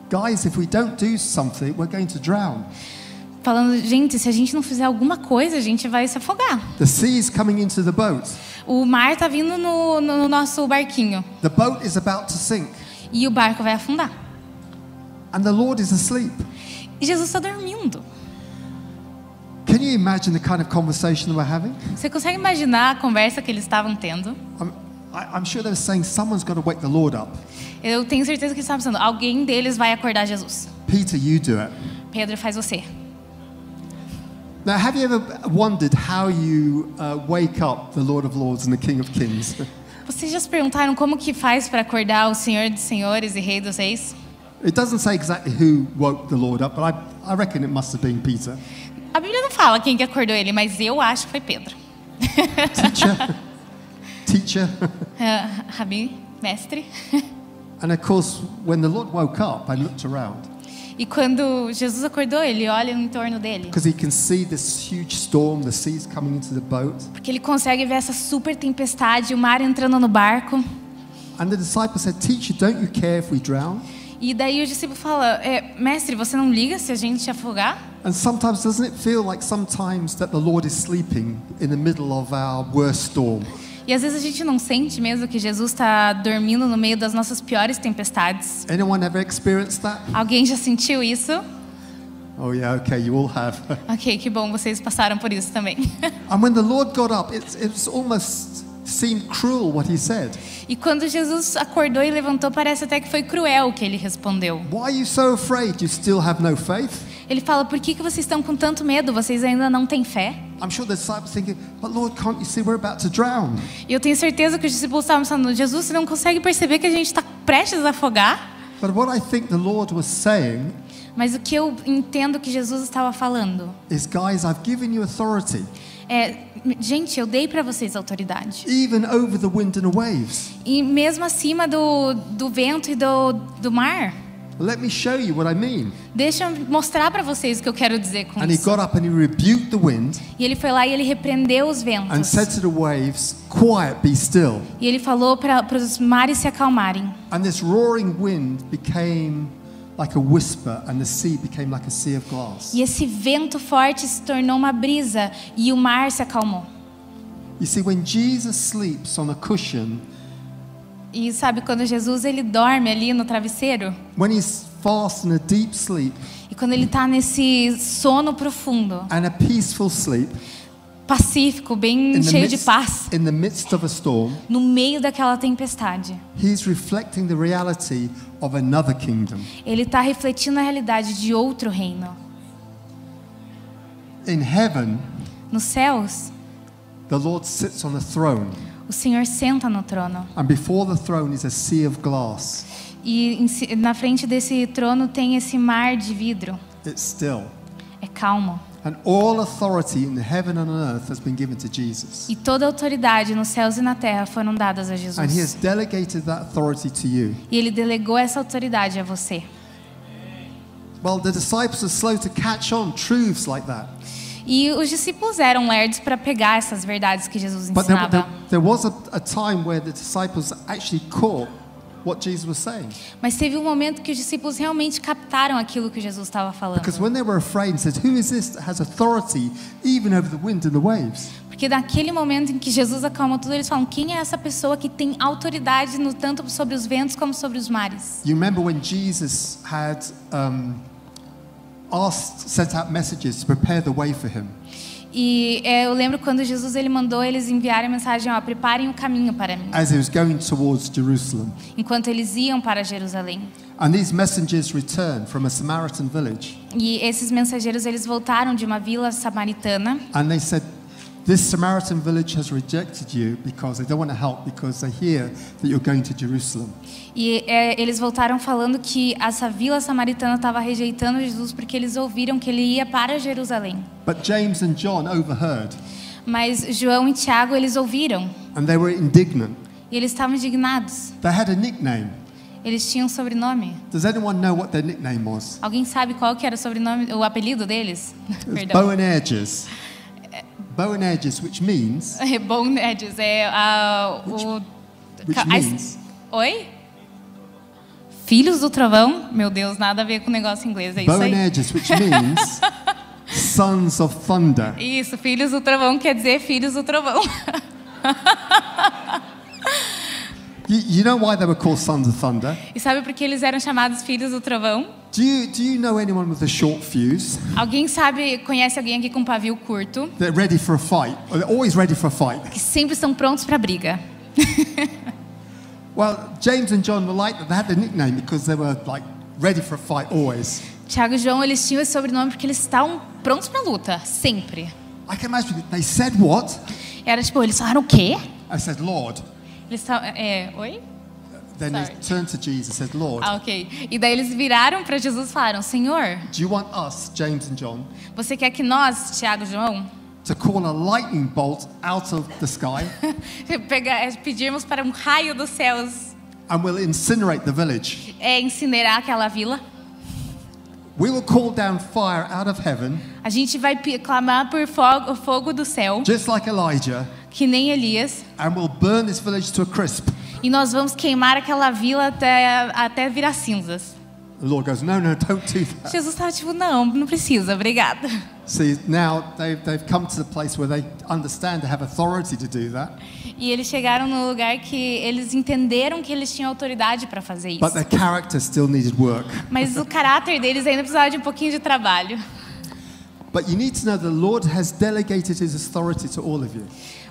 Guys, if we don't do something, we're going to drown. falando, gente, se a gente não fizer alguma coisa, a gente vai se afogar. The sea is coming into the boat. O mar está vindo no nosso barquinho The boat is about to sink. e o barco vai afundar. And the Lord is asleep. E Jesus está dormindo. Can you imagine the kind of conversation we're having? Você consegue imaginar a conversa que eles estavam tendo? I'm sure they were saying someone's got to wake the Lord up. Eu tenho certeza que eles estavam pensando, alguém deles vai acordar Jesus. Peter, you do it. Pedro, faz você. Now, have you ever wondered how you wake up the Lord of Lords and the King of Kings? Vocês já se perguntaram como que faz para acordar o Senhor dos Senhores e Rei dos Reis? It doesn't say exactly who woke the Lord up, but I reckon it must have been Peter. A Bíblia não fala quem que acordou ele, mas eu acho que foi Pedro. Teacher. Rabi, mestre. And of course, when the Lord woke up, I looked around E quando Jesus acordou, ele olha em torno dele, because he can see this huge storm, the seas coming into the boat. porque ele consegue ver essa super tempestade, o mar entrando no barco. And the disciples said, Teacher, don't you care if we drown? E daí o discípulo fala, mestre, você não liga se a gente afogar? And sometimes, doesn't it feel like sometimes that the Lord is sleeping in the middle of our worst storm? E às vezes a gente não sente mesmo que Jesus está dormindo no meio das nossas piores tempestades. Anyone ever experienced that? Alguém já sentiu isso? Oh yeah, okay, you all have. Ok, que bom, vocês passaram por isso também. And when the Lord got up, it almost seemed cruel what he said. E quando Jesus acordou e levantou, parece até que foi cruel o que ele respondeu. Why are you so afraid? You still have no faith? Ele fala, por que vocês estão com tanto medo? Vocês ainda não têm fé? I'm sure the disciples thinking, but Lord, can't you see we're about to drown? E eu tenho certeza que os discípulos estavam pensando, Jesus, você não consegue perceber que a gente está prestes a afogar? But what I think the Lord was saying Mas o que eu entendo que Jesus estava falando is, guys, I've given you authority, gente, eu dei para vocês autoridade. even over the wind and the waves. E mesmo acima do vento e do mar. Let me show you what I mean. Deixa eu mostrar para vocês o que eu quero dizer com And he isso. got up and he rebuked the wind E ele foi lá e ele repreendeu os and ventos. said to the waves, quiet, be still. E ele falou para os mares se acalmarem. And this roaring wind became like a whisper, and the sea became like a sea of glass. E esse vento forte se tornou uma brisa e o mar se acalmou. You see, when Jesus sleeps on a cushion, E sabe quando Jesus ele dorme ali no travesseiro? when he's fast in a deep sleep E quando ele está nesse sono profundo, and a peaceful sleep, pacífico, bem cheio de paz, in the midst of a storm, no meio daquela tempestade, he's reflecting the reality of another kingdom. ele está refletindo a realidade de outro reino. In heaven, Nos céus, the Lord sits on a throne, o Senhor senta no trono. and before the throne is a sea of glass. E na frente desse trono tem esse mar de vidro. It's still. É calmo. And all authority in heaven and on earth has been given to Jesus. E toda a autoridade nos céus e na terra foram dadas a And he has Jesus. delegated that authority to you. E ele delegou essa autoridade a você. Well, the disciples are slow to catch on truths like that. E os discípulos eram lerdos para pegar essas verdades que Jesus But ensinava. there was a time where the disciples actually caught what Jesus was saying. Mas teve um momento que os discípulos realmente captaram aquilo que Jesus estava falando. Because when they were afraid and said, who is this that has authority even over the wind and the waves? Porque naquele momento em que Jesus acalmou tudo, eles falam: quem é essa pessoa que tem autoridade tanto sobre os ventos como sobre os mares? You remember when Jesus had sent out messages to prepare the way for him. E eu lembro quando Jesus ele mandou eles enviarem a mensagem: ó, preparem o caminho para mim, As he was going towards Jerusalem. enquanto eles iam para Jerusalém. And these messengers returned from a Samaritan village. E esses mensageiros eles voltaram de uma vila samaritana. And they said, this Samaritan village has rejected you because they don't want to help because they hear that you're going to Jerusalem. E eles voltaram falando que essa vila samaritana estava rejeitando Jesus porque eles ouviram que ele ia para Jerusalém. But James and John overheard, Mas João e Tiago eles ouviram and they were indignant. e eles estavam indignados. They had a nickname. Eles tinham um sobrenome. Does anyone know what their nickname was? Alguém sabe qual que era o sobrenome, o apelido deles? It was Perdão. Boanerges. Boanerges, which means, Boanerges which means, Oi? Filhos do trovão? Meu Deus, nada a ver com o negócio em inglês, é isso aí? Boanerges, which means sons of thunder. Isso, filhos do trovão quer dizer filhos do trovão. You know why they were called sons of thunder? E sabe por que eles eram chamados filhos do trovão? Do you know anyone with a short fuse? Alguém sabe, conhece alguém aqui com pavio curto, They're ready for a fight. Or they're always ready for a fight. que sempre estão prontos para briga? Well, James and John were like that. They had the nickname because they were like ready for a fight always. Tiago e João, eles tinham esse sobrenome porque eles estavam prontos para luta, sempre. I can imagine they said what? Era tipo, eles falaram o quê? I said, Lord. Eles estavam, oi? Then they Sorry. turned to Jesus and said, Lord, Ah, ok. E daí eles viraram para Jesus e falaram: Senhor, do you want us, James and John, você quer que nós, Tiago e João, to call a lightning bolt out of the sky pedirmos para um raio dos céus and we'll incinerate the village? incinerar aquela vila? We will call down fire out of heaven, A gente vai clamar por fogo do céu, just like Elijah, que nem Elias, and we'll burn this village to a crisp. e nós vamos queimar aquela vila até virar cinzas. The Lord goes, no, don't do that. Jesus estava tipo: não precisa, obrigada. See, now they've come to the place where they understand they have authority to do that, E eles chegaram no lugar que eles entenderam que eles tinham autoridade para fazer isso. but their character still needed work. Mas o caráter deles ainda precisava de um pouquinho de trabalho. But you need to know the Lord has delegated His authority to all of you.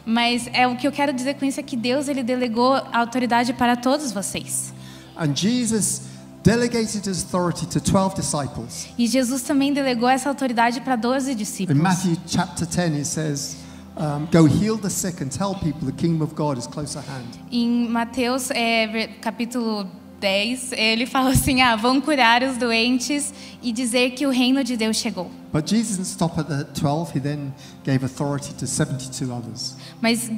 Mas o que eu quero dizer com isso é que Deus ele delegou a autoridade para todos vocês. And Jesus delegated His authority to 12 disciples. E Jesus também delegou essa autoridade para 12 In discípulos. Matthew chapter 10 it says, go heal the sick and tell people the kingdom of God is close at hand. Em Mateus capítulo 10, ele fala assim: vão curar os doentes e dizer que o reino de Deus chegou. But Jesus didn't stop at the 12. He then gave authority to 72 others. Mas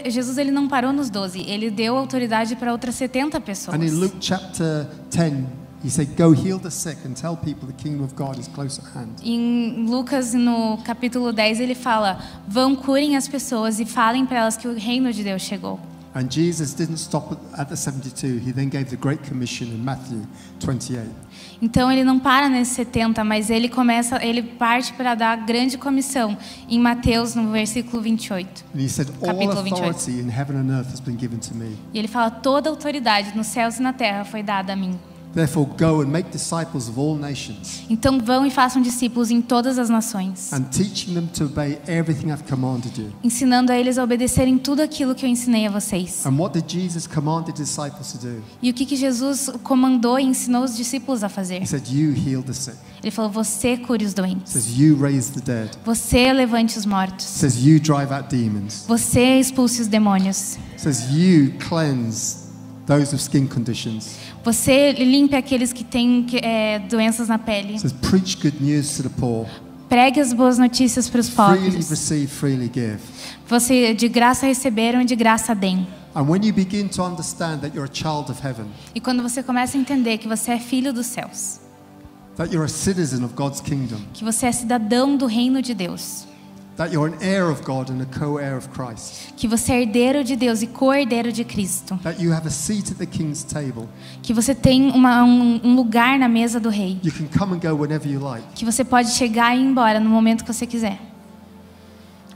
Jesus ele não parou nos 12, ele deu autoridade para outras 70 pessoas. And in Luke chapter 10, he said, "Go heal the sick and tell people the kingdom of God is close at hand." Em Lucas, no capítulo 10, ele fala: vão, curem as pessoas e falem para elas que o reino de Deus chegou. And Jesus didn't stop at the 72. He then gave the Great Commission in Matthew 28. Então ele não para nesses 70, mas ele parte para dar a grande comissão em Mateus, no versículo 28. And he said, "All Capítulo 28. authority in heaven and earth has been given to me. E ele fala: toda a autoridade nos céus e na terra foi dada a mim. Therefore go and make disciples of all nations, Então vão e façam discípulos em todas as nações, and teaching them to obey everything I've commanded you." ensinando a eles a obedecerem tudo aquilo que eu ensinei a vocês. And what did Jesus command the disciples to do? E o que Jesus comandou e ensinou os discípulos a fazer? He said, "You heal the sick." Ele falou: você cure os He doentes, says, "You raise the dead." você levante os He mortos, says, "You drive out demons." você expulse os demônios, He says, "You cleanse those with skin conditions." você limpe aqueles que têm doenças na pele, He says, "Preach good news to the poor. pregue as boas notícias para os Freely pobres, receive, freely give." você de graça receberam e de graça deem. And when you begin to understand that you're a child of heaven, E quando você começa a entender que você é filho dos céus, that you're a citizen of God's kingdom, que você é cidadão do reino de Deus, that you're an heir of God and a co-heir of Christ, que você é herdeiro de Deus e co-herdeiro de Cristo, that you have a seat at the king's table, que você tem um lugar na mesa do rei, you can come and go whenever you like, que você pode chegar e ir embora no momento que você quiser,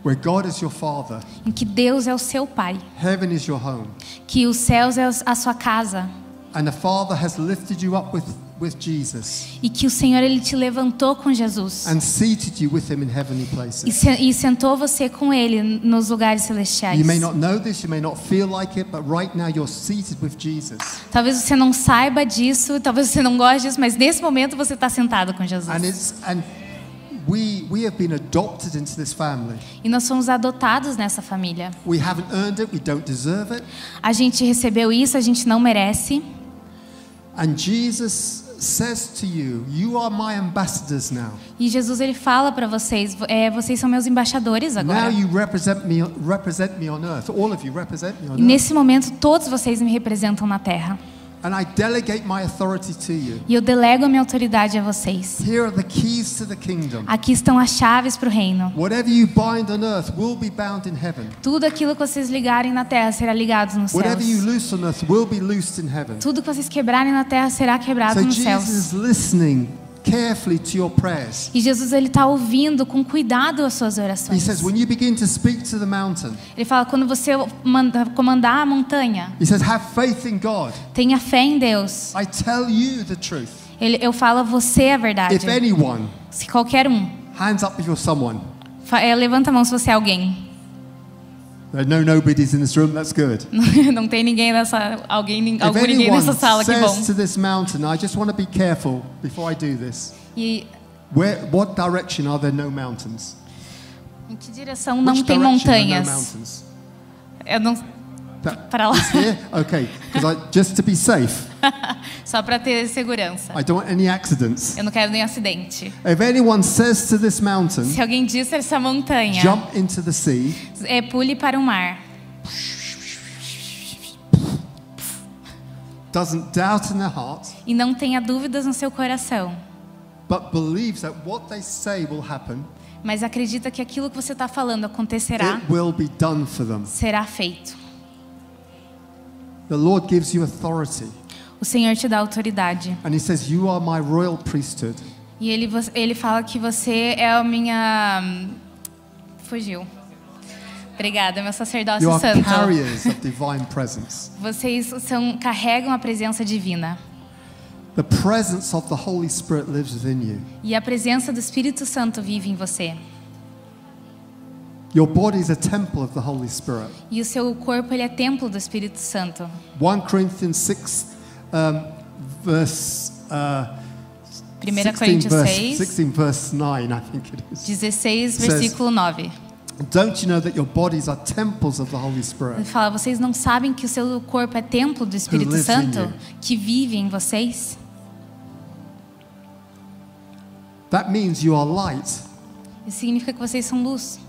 where God is your father, em que Deus é o seu pai, heaven is your home, que os céus é a sua casa, and the Father has lifted you up with Jesus e que o Senhor ele te levantou com Jesus and seated you with him in heavenly places. e sentou você com ele nos lugares celestiais. You may not know this, you may not feel like it, but right now you're seated with Jesus. Talvez você não saiba disso, talvez você não goste disso, mas nesse momento você está sentado com Jesus. We have been adopted into this family. E nós fomos adotados nessa família. We haven't earned it, we don't deserve it. A gente recebeu isso, a gente não merece. And Jesus says to you, "You are my ambassadors now. E Jesus ele fala para vocês, vocês são meus embaixadores agora. Now you represent me on earth. All of you represent me on E earth. nesse momento todos vocês me representam na terra. And I delegate my authority to you. E eu delego a minha autoridade a vocês. Here are the keys to the kingdom. Aqui estão as chaves para o reino. Whatever you bind on earth will be bound in heaven. Tudo aquilo que vocês ligarem na terra será ligado nos céus. Whatever you loose on earth will be loosed in heaven. Tudo que vocês quebrarem na terra será quebrado So nos Jesus céus. is listening carefully to your prayers. E Jesus ele está ouvindo com cuidado as suas He orações. says, when you begin to speak to the mountain, Ele fala, quando você comandar a montanha, he says, have faith in God. tenha fé em Deus. I tell you the truth. Eu falo a você a verdade. If anyone, Se qualquer um, hands up if you're someone. levanta a mão se você é alguém. There are no nobodies in this room, that's good. Não tem ninguém nessa ninguém If nessa anyone sala, que bom. says to this mountain, I just want to be careful before I do this. E What direction are there no mountains? em que direção não Which tem direction are no montanhas? mountains? Eu não That para lá. is here? Okay, because just to be safe, Só para ter segurança. I don't want any accidents. Eu não quero nenhum acidente. If anyone says to this mountain, Se alguém disse essa montanha, jump into the sea, pule para o mar. doesn't doubt in their heart, E não tenha dúvidas no seu coração, but believes that what they say will happen, mas acredita que aquilo que você está falando acontecerá, it will be done for them. será feito. The Lord gives you authority, O Senhor te dá autoridade. and He says, "You are my royal priesthood." E ele fala que você é a minha... Fugiu. Obrigada, meu You sacerdócio are santo. carriers of divine presence. Vocês carregam a presença divina. The presence of the Holy Spirit lives within you. E a presença do Espírito Santo vive em você. Your body is a temple of the Holy Spirit. E o seu corpo ele é templo do Espírito Santo. 1 Corinthians 6, verse 1 Coríntios 6, 16 verse 9, I think it is. 16, Says- versículo 9. Don't you know that your bodies are temples of the Holy Ele Spirit? fala, vocês não sabem que o seu corpo é templo do Espírito lives in Santo you. que vive em vocês? That means you are light. Isso significa que vocês são luz.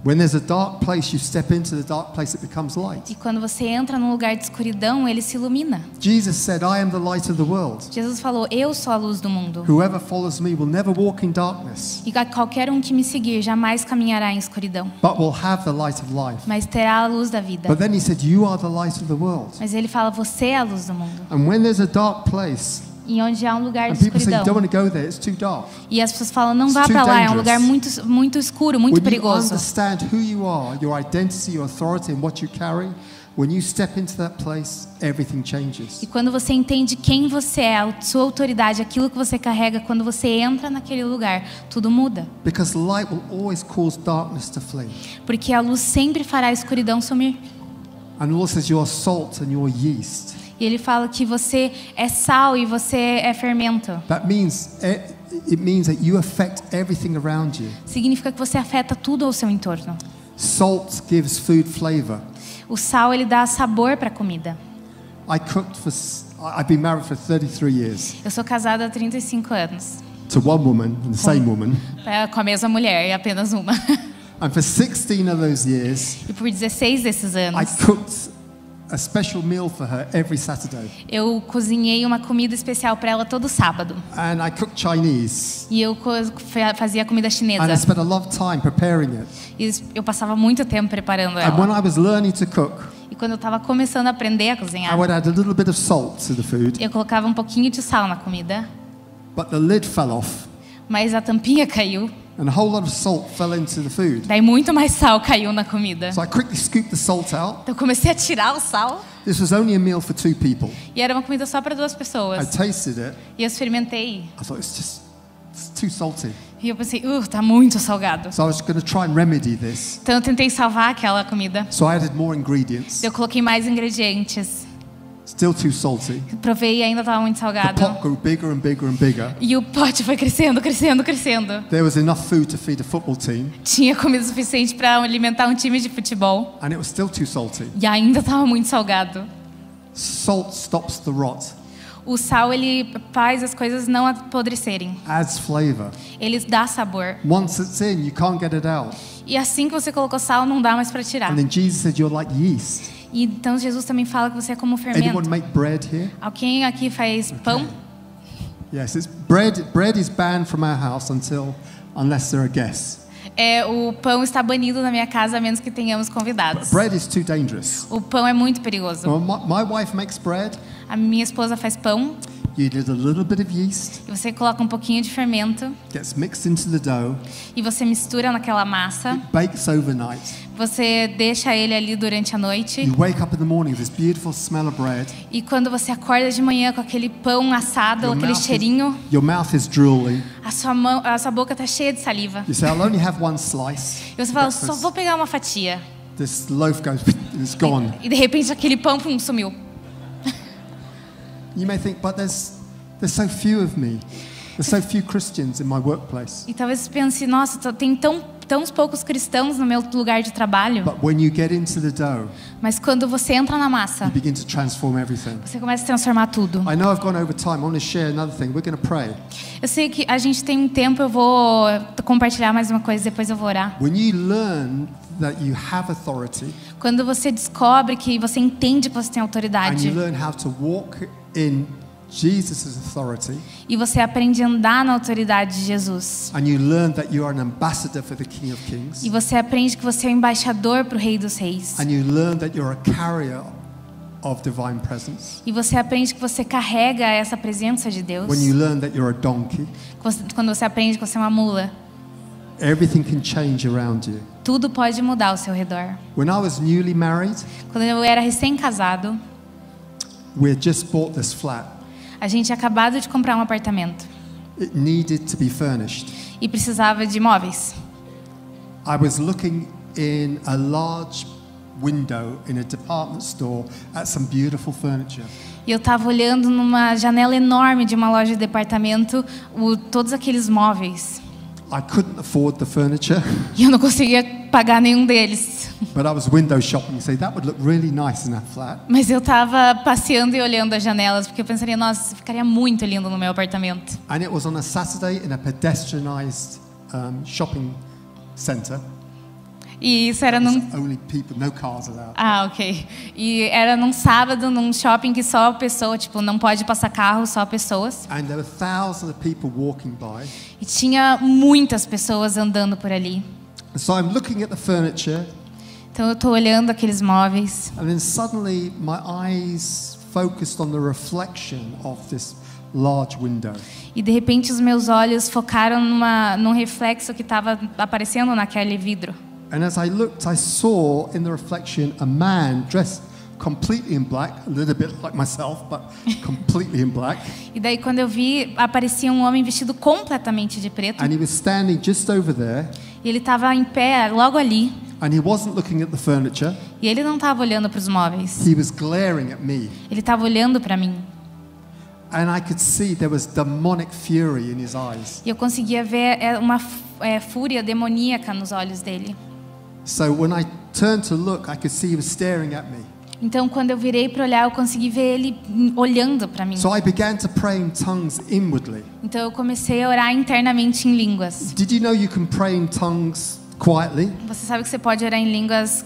When there's a dark place, you step into the dark place, it becomes light. E quando você entra num lugar de escuridão, ele se ilumina. Jesus said, I am the light of the world. Jesus falou, eu sou a luz do mundo. Whoever follows me will never walk in darkness, E qualquer um que me seguir jamais caminhará em escuridão, but will have the light of life. mas terá a luz da vida. But then he said, you are the light of the world. Mas ele fala, você é a luz do mundo. And when there's a dark place, E onde há um lugar and de people say you escuridão. don't want to go there, it's too dark. E as pessoas falam, não vá It's too para lá, é um dangerous. lugar muito escuro, muito When you perigoso. understand who you are, your identity, your authority, and what you carry, when you step into that place, everything changes. E quando você entende quem você é, a sua autoridade, aquilo que você carrega, quando você entra naquele lugar, tudo muda. Because light will always cause darkness to flee. Porque a luz sempre fará a escuridão sumir. And the Lord says you are salt and you are yeast. E ele fala que você é sal e você é fermento. That means it means that you affect everything around you. Significa que você afeta tudo ao seu entorno. Salt gives food flavor. O sal, ele dá sabor para a comida. I've been married for 33 years Eu sou casada há 35 anos. to one woman, the same woman. Com a mesma mulher, e apenas uma. And for 16 of those years, E por 16 desses I anos, cooked a special meal for her every Saturday. eu cozinhei uma comida especial para ela todo sábado. And I cooked Chinese. E eu fazia comida And I chinesa. spent a lot of time preparing it. E eu passava muito tempo preparando And when ela. I was learning to cook, E quando eu estava começando a aprender a cozinhar, I would add a little bit of salt to the food, eu colocava um pouquinho de sal na comida, but the lid fell off. mas a tampinha caiu. And a whole lot of salt fell into the food. Daí muito mais sal caiu na comida. So I quickly scooped the salt out. Então eu comecei a tirar o sal. This was only a meal for 2 people. E era uma comida só para 2 I pessoas. tasted it. E eu experimentei. I thought it's too salty. E eu pensei, tá muito salgado. So I was going to try and remedy this. Então eu tentei salvar aquela comida. So I added more ingredients. Eu coloquei mais ingredientes. Still too salty. Provei e ainda estava muito The salgado. pot grew bigger and bigger and bigger. E o pote foi crescendo, crescendo, crescendo. There was enough food to feed a football team, Tinha comida suficiente para alimentar um time de futebol. and it was still too salty. E ainda estava muito salgado. Salt stops the rot, O sal, ele faz as coisas não apodrecerem. adds flavor. Ele dá sabor. Once it's in, you can't get it out. E assim que você colocou sal, não dá mais para tirar. And then Jesus said, you're like yeast. E então Jesus também fala que você é como Anyone fermento. make bread here? Alguém aqui faz pão? Yes, it's bread. Bread is banned from our house unless there are guests. O pão está banido na minha casa a menos que tenhamos convidados. Bread is too dangerous. O pão é muito perigoso. Well, my wife makes bread. A minha esposa faz pão You need a little bit of yeast. e você coloca um pouquinho de fermento Gets mixed into the dough. e você mistura naquela massa. It bakes overnight. Você deixa ele ali durante a noite You wake up in the morning with this beautiful smell of bread. e quando você acorda de manhã com aquele pão assado, aquele cheirinho, Your mouth is drooling. a sua boca está cheia de saliva. You say, I'll only have one slice. E você fala, breakfast. só vou pegar uma fatia. This loaf goes, it's gone. E de repente aquele pão sumiu. You may think, but there's so few of me. There's so few Christians in my workplace. E talvez você pense, nossa, tem tão poucos cristãos no meu lugar de trabalho. But when you get into the dough, Mas quando você entra na massa, you begin to transform everything. você começa a transformar tudo. I know I've gone over time. I want to share another thing. We're going to pray. Eu sei que a gente tem um tempo, eu vou compartilhar mais uma coisa, depois eu vou orar. When you learn that you have authority Quando você descobre que você entende que você tem and autoridade you learn how to walk in Jesus' authority e você aprende a andar na autoridade de Jesus and you learn that you are an ambassador for the King of Kings e você aprende que você é o embaixador para o Rei dos Reis and you learn that you're a carrier of divine presence, e você aprende que você carrega essa presença de Deus, when you learn that you're a donkey, quando você aprende que você é uma mula, everything can change around you. tudo pode mudar ao seu redor. When I was newly married, Quando eu era recém-casado, we had just bought this flat. a gente tinha acabado de comprar um apartamento It needed to be furnished. e precisava de móveis. I was looking in a large window in a department store at some beautiful furniture. E eu estava olhando numa janela enorme de uma loja de departamento todos aqueles móveis. I couldn't afford the furniture. E eu não conseguia pagar nenhum deles. But I was window shopping and say that would look really nice in that flat. Mas eu estava passeando e olhando as janelas, porque eu pensaria, nossa, ficaria muito lindo no meu apartamento. And it was on a Saturday in a pedestrianized shopping center. E isso era num... Only people, no cars allowed. Ah, ok. E era num sábado, num shopping que só pessoa, tipo, não pode passar carro, só pessoas. And there were thousands of people walking by. E tinha muitas pessoas andando por ali. So I'm looking at the furniture. Então eu estou olhando aqueles móveis. And then suddenly my eyes focused on the reflection of this large window. E de repente os meus olhos focaram num reflexo que estava aparecendo naquele vidro. And as I looked, I saw in the reflection a man dressed completely in black, a little bit like myself, but completely in black. E daí quando eu vi, aparecia um homem vestido completamente de preto. And he was standing just over there. E ele estava em pé logo ali. And he wasn't looking at the furniture. E ele não estava olhando para os móveis. He was glaring at me. Ele estava olhando para mim. And I could see there was demonic fury in his eyes. E eu conseguia ver uma fúria demoníaca nos olhos dele. So when I turned to look, I could see he was staring at me. Então quando eu virei para olhar, eu consegui ver ele olhando para mim. So I began to pray in tongues inwardly. Então eu comecei a orar internamente em línguas. Did you know you can pray in tongues quietly? Você sabe que você pode orar em línguas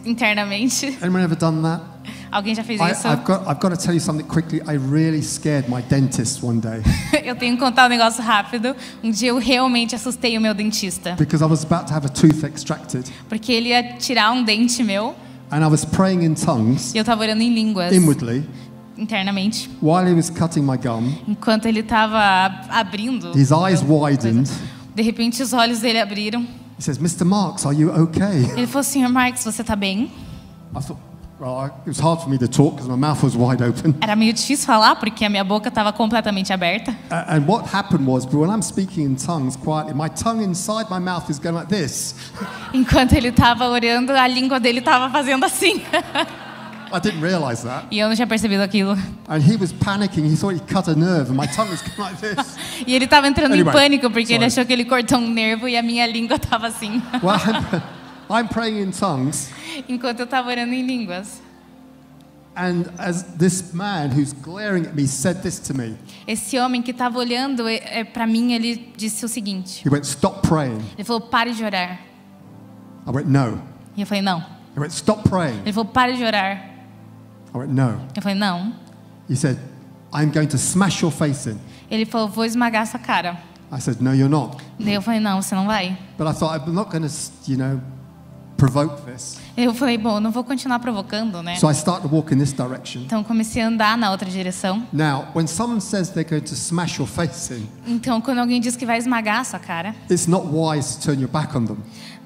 internamente? Anyone ever done that? Alguém já fez isso? I've got to tell you something quickly. I really scared my dentist one day. Eu tenho que contar um negócio rápido. Um dia eu realmente assustei o meu dentista. Because I was about to have a tooth extracted. Porque ele ia tirar um dente meu. And I was praying in tongues. E eu estava orando em línguas. Inwardly. Internamente. While he was cutting my gum. Enquanto ele estava abrindo. His eyes widened. De repente os olhos dele abriram. He says, "Mr. Marks, are you okay?" Ele falou, Sr. Marks, você está bem? I thought, well, it was hard for me to talk because my mouth was wide open. Era meio difícil falar porque a minha boca estava completamente aberta. And what happened was, when I'm speaking in tongues quietly, my tongue inside my mouth is going like this. Enquanto ele estava orando, a língua dele estava fazendo assim. I didn't realize that. E eu não tinha percebido aquilo. And he was panicking. He thought he cut a nerve, and my tongue was going like this. E ele estava entrando Anyway, em pânico porque ele sorry. achou que ele cortou um nervo e a minha língua estava assim. Well, I'm praying in tongues, Enquanto eu estava orando em línguas. and as this man who's glaring at me said this to me, Esse homem que estava olhando para mim, ele disse o seguinte. he went, "Stop praying." Ele falou, pare de orar. I went, "No." E eu falei, não. He went, "Stop praying." Ele falou, pare de orar. I went, "No." Eu falei, não. He said, "I'm going to smash your face in." Ele falou, vou esmagar sua cara. I said, "No, you're not." Daí eu falei, não, você não vai. But I thought, I'm not going to, provoke this. Eu falei, bom, eu não vou continuar provocando, né? So I started to walk in this direction. Então eu comecei a andar na outra direção. Now, when someone says they're going to smash your face in, Então quando alguém diz que vai esmagar a sua cara, it's not wise to turn your back on them.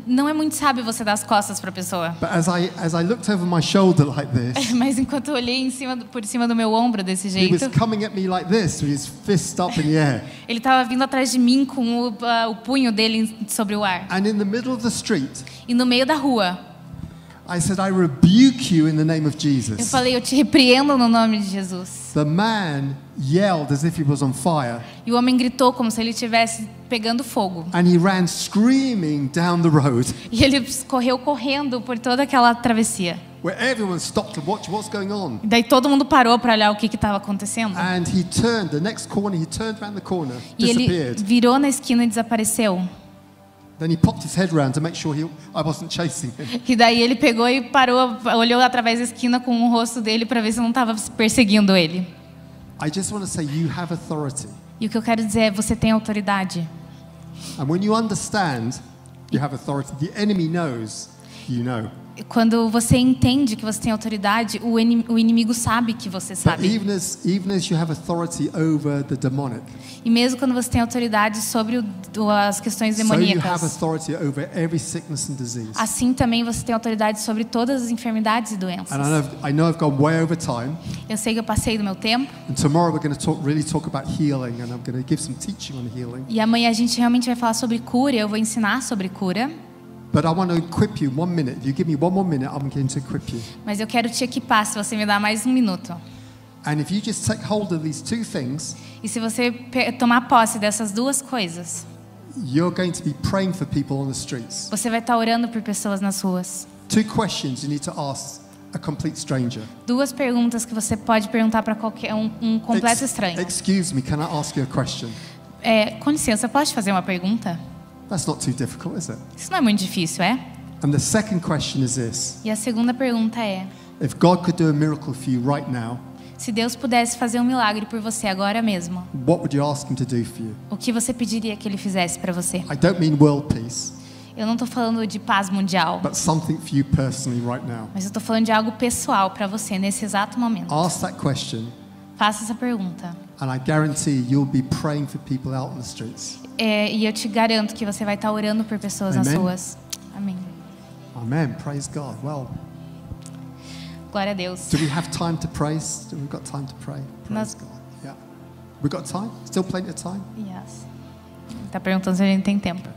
não é muito sábio você dar as costas para a pessoa. But as I looked over my shoulder like this, Mas enquanto eu olhei por cima do meu ombro desse he was jeito, coming at me like this, with his fist up in the air. ele estava vindo atrás de mim com o punho dele sobre o ar. And in the middle of the street, E no meio da rua, I said, "I rebuke you in the name of eu Jesus." falei, eu te repreendo no nome de Jesus. The man yelled as if he was on fire, E o homem gritou como se ele estivesse pegando fogo. and he ran screaming down the road, E ele correu correndo por toda aquela travessia. where everyone stopped to watch what's going on. E daí todo mundo parou para olhar o que estava acontecendo. And he turned the next corner. He turned around the corner, E ele disappeared. virou na esquina e desapareceu. Then he popped his head around to make sure I wasn't chasing him. E daí ele pegou e parou, olhou através da esquina com o rosto dele para ver se não estava perseguindo ele. I just want to say you have authority. E o que eu quero dizer é, você tem autoridade. And when you understand you have authority, the enemy knows you know. Quando você entende que você tem autoridade, o inimigo sabe que você But sabe. even as you have authority over the demonic, E mesmo quando você tem autoridade sobre as questões so you have demoníacas, authority over every sickness and disease. assim também você tem autoridade sobre todas as enfermidades e doenças. And I know I've gone way over time. Eu sei que eu passei do meu tempo. And tomorrow we're going to really talk about healing, and I'm going to give some teaching on healing. E amanhã a gente realmente vai falar sobre cura. Eu vou ensinar sobre cura. But I want to equip you 1 minute. If you give me 1 more minute, I'm going to equip you. Mas eu quero te equipar se você me dá mais um minuto. And if you just take hold of these two things, E se você tomar posse dessas duas coisas, you're going to be praying for people on the streets. Você vai estar orando por pessoas nas ruas. 2 questions you need to ask a complete stranger. 2 perguntas que você pode perguntar para qualquer um completo estranho. Excuse me, can I ask you a question? Com licença, posso te fazer uma pergunta? That's not too difficult, is it? Isso não é muito difícil, é? And the second question is this. E a segunda pergunta é: If God could do a miracle for you right now, se Deus pudesse fazer um milagre por você agora mesmo, what would you ask him to do for you? o que você pediria que ele fizesse para você? I don't mean world peace, Eu não estou falando de paz mundial, but something for you personally right now. mas eu estou falando de algo pessoal para você nesse exato momento. Ask that question, Faça essa pergunta. and I guarantee you'll be praying for people out in the streets. E eu te garanto que você vai estar orando por pessoas nas Amen. ruas. Amém. Amen. Praise God. Well, Glória a Deus. do we have time to praise? Do we got time to pray? Praise God. Yeah. We got time? Still plenty of time? Yes. Ele está perguntando se a gente tem tempo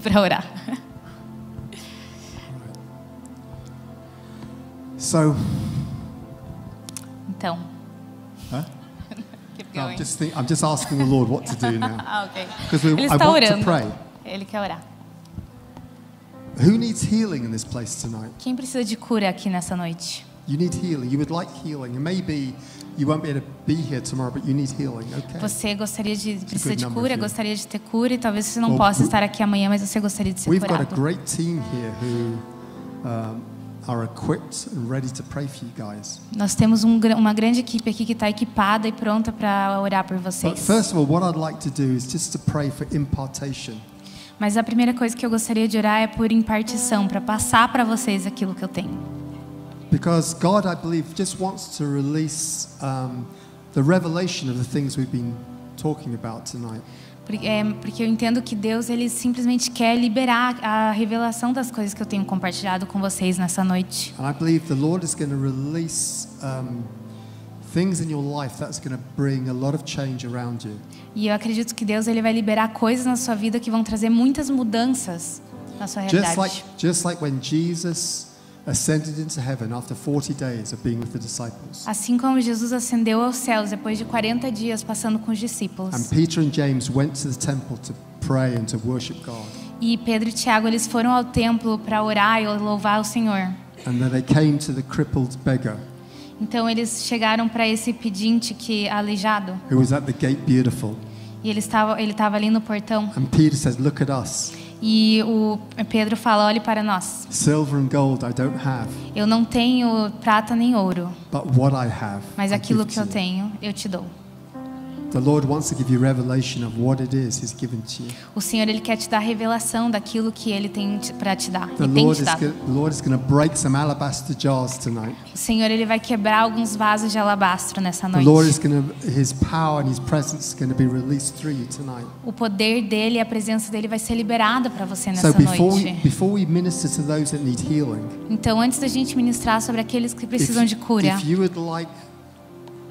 para orar. So, Então. huh? Keep No, going. I'm just asking the Lord what to do now. Ok. Because Ele I está want to orando. pray. Ele quer orar. Who needs healing in this place tonight? Quem precisa de cura aqui nessa noite? You need healing. You would like healing. And maybe you won't be able to be here tomorrow, but you need healing. Okay. Você precisa good de number cura, of you. gostaria de ter cura e talvez você não Well, possa estar aqui amanhã, mas você gostaria de ser We've got a curado. great team here who are equipped and ready to pray for you guys. Nós temos uma grande equipe aqui que está equipada e pronta para orar por But vocês. first of all, what I'd like to do is just to pray for impartation. Mas a primeira coisa que eu gostaria de orar é por impartição, para passar para vocês aquilo que eu tenho. Because God, I believe, just wants to release the revelation of the things we've been talking about tonight. Porque eu entendo que Deus ele simplesmente quer liberar a revelação das coisas que eu tenho compartilhado com vocês nessa noite. And I believe the Lord is going to release things in your life that's going to bring a lot of change around you. E eu acredito que Deus ele vai liberar coisas na sua vida que vão trazer muitas mudanças na sua realidade. Just like when Jesus ascended into heaven after 40 days of being with the disciples. Assim como Jesus ascendeu aos céus depois de 40 dias passando com os discípulos. And Peter and James went to the temple to pray and to worship God. E Pedro e Tiago eles foram ao templo para orar e louvar o Senhor. And then they came to the crippled beggar Então eles chegaram para esse pedinte que aleijado who was at the gate beautiful. e ele estava ali no portão. And Peter says, "Look at us. E o Pedro fala: olhe para nós. Silver and gold I don't have, Eu não tenho prata nem ouro, but what I have mas I aquilo give que to eu you." tenho eu te dou. The Lord wants to give you revelation of what it is He's given to you. O Senhor ele quer te dar revelação daquilo que Ele tem para te dar. The E tem Lord te is dado. going to break some alabaster jars tonight. O Senhor ele vai quebrar alguns vasos de alabastro nessa The Lord noite. is going to, His power and His presence is going to be released through you tonight. O poder dele e a presença dele vai ser liberada para você So nessa noite. before we minister to those that need healing, Então, antes da gente ministrar sobre aqueles que precisam de cura, if you would like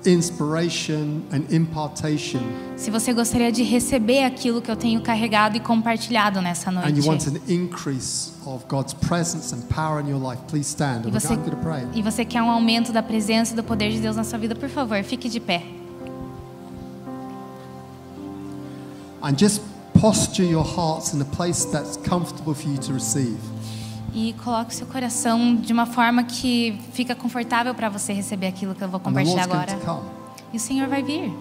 inspiration and impartation, se você gostaria de receber aquilo que eu tenho carregado e compartilhado nessa and noite, you want an increase of God's presence and power in your life, please stand. e I'm você, going to pray. e você quer um aumento da presença e do poder de Deus na sua vida, por favor, fique de pé. And just posture your hearts in a place that's comfortable for you to receive. E coloque o seu coração de uma forma que fica confortável para você receber aquilo que eu vou And the compartilhar Lord's going agora. to come. E o Senhor vai vir.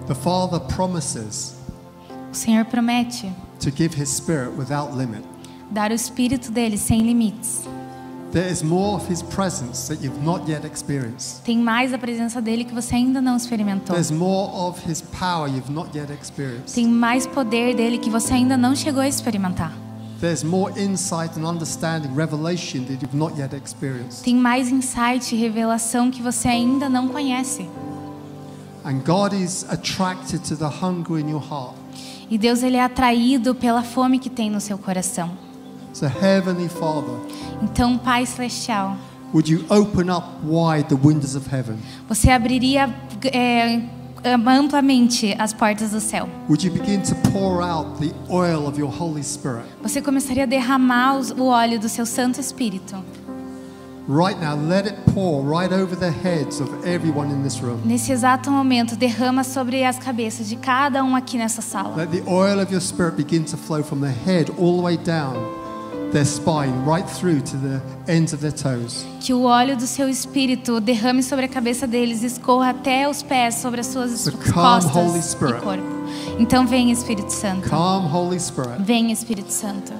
The Father promises O Senhor promete to give His Spirit without limit. dar o Espírito dele sem limites. There is more of His presence that you've not yet experienced. Tem mais da presença dele que você ainda não experimentou. There's more of His power you've not yet experienced. Tem mais poder dele que você ainda não chegou a experimentar. There's more insight and understanding, revelation that you've not yet experienced. Tem mais insight e revelação que você ainda não conhece. And God is attracted to the hunger in your heart. E Deus ele é atraído pela fome que tem no seu coração. So Heavenly Father, Então, Pai Celestial, would you open up wide the windows of heaven? você abriria amplamente as portas do céu. Would you begin to pour out the oil of your Holy Spirit? Você começaria a derramar o óleo do seu Santo Espírito. Right now, let it pour right over the heads of everyone in this room. Nesse exato momento, derrama sobre as cabeças de cada um aqui nessa sala. Let the oil of your Spirit begin to flow from the head all the way down their spine, right through to the ends of their toes. Que o óleo do seu Espírito derrame sobre a cabeça deles e escorra até os pés, sobre as suas So come, costas Holy e Spirit. corpo. Então vem, Espírito Santo. Come, Holy Spirit. Vem, Espírito Santo.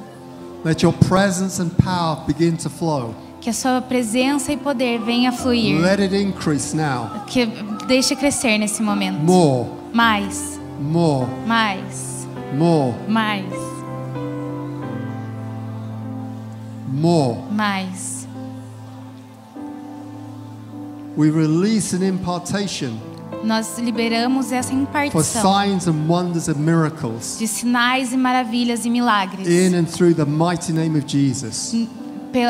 Let your presence and power begin to flow. Que a sua presença e poder venha fluir. Let it increase now. Que deixe crescer nesse momento. More, Mais, more, mais, more, mais, more. mais. We release an impartation Nós liberamos essa for impartição signs and wonders and miracles de sinais e maravilhas e milagres in and through the mighty name of Jesus.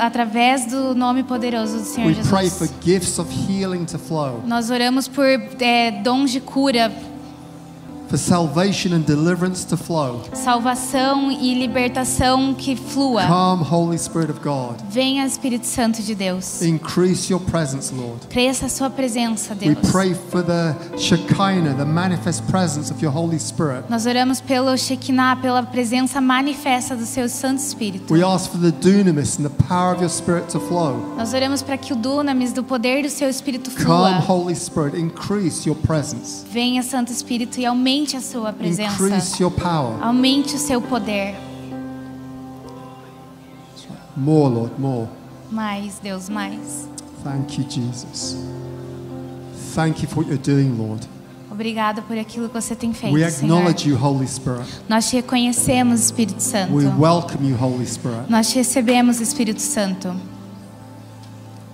através do nome poderoso do Senhor We pray for Jesus. gifts of healing to flow, Nós oramos por dons de cura, for salvation and deliverance to flow. salvação e libertação que flua. Come, Holy Spirit of God. Venha, Espírito Santo de Deus. Increase your presence, Lord. Cresça a sua presença, We Deus. pray for the Shekinah, the manifest presence of your Holy Spirit. Nós oramos pelo Shekinah, pela presença manifesta do seu Santo Espírito. We ask for the dunamis and the power of your Spirit to flow. Nós oramos para que o dunamis do poder do seu Espírito Come, flua. Holy Spirit, increase your presence. Venha, Santo Espírito, e aumente a sua presença. Increase your power. Aumente o seu poder. More, Lord, more. Mais, Deus, mais. Thank you, Jesus. Thank you for what you're doing, Lord. Obrigada por aquilo que você tem feito, We Senhor. acknowledge you, Holy Spirit. Nós te reconhecemos, Espírito Santo. We welcome you, Holy Spirit. Nós te recebemos, Espírito Santo.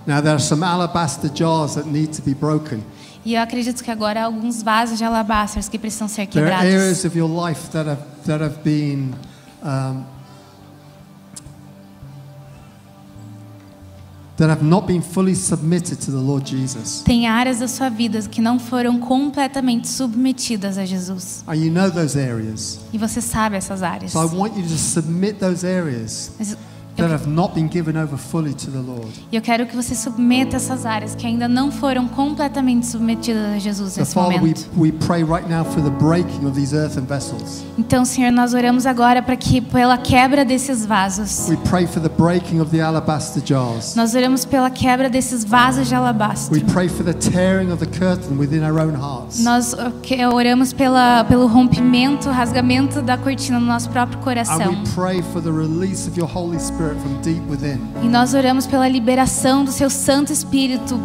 Now, there are some alabaster jars that need to be broken. E eu acredito que agora há alguns vasos de alabastros que precisam ser There are quebrados. areas of your life that have been that have not been fully submitted to the Lord Jesus. Tem áreas da sua vida que não foram completamente submetidas a Jesus. And you know those areas. E você sabe essas áreas. So I want you to submit those areas Mas that have not been given over fully to the Lord. eu quero que você submeta essas áreas que ainda não foram completamente submetidas a Jesus So nesse Father, momento. we pray right now for the breaking of these earthen vessels. Então, Senhor, nós oramos agora para que pela quebra desses vasos. We pray for the breaking of the alabaster jars. Nós oramos pela quebra desses vasos de alabastro. We pray for the tearing of the curtain within our own hearts. Nós oramos pelo rompimento, rasgamento da cortina no nosso próprio And coração. we pray for the release of your Holy Spirit from deep within. E nós oramos pela liberação do seu Santo Espírito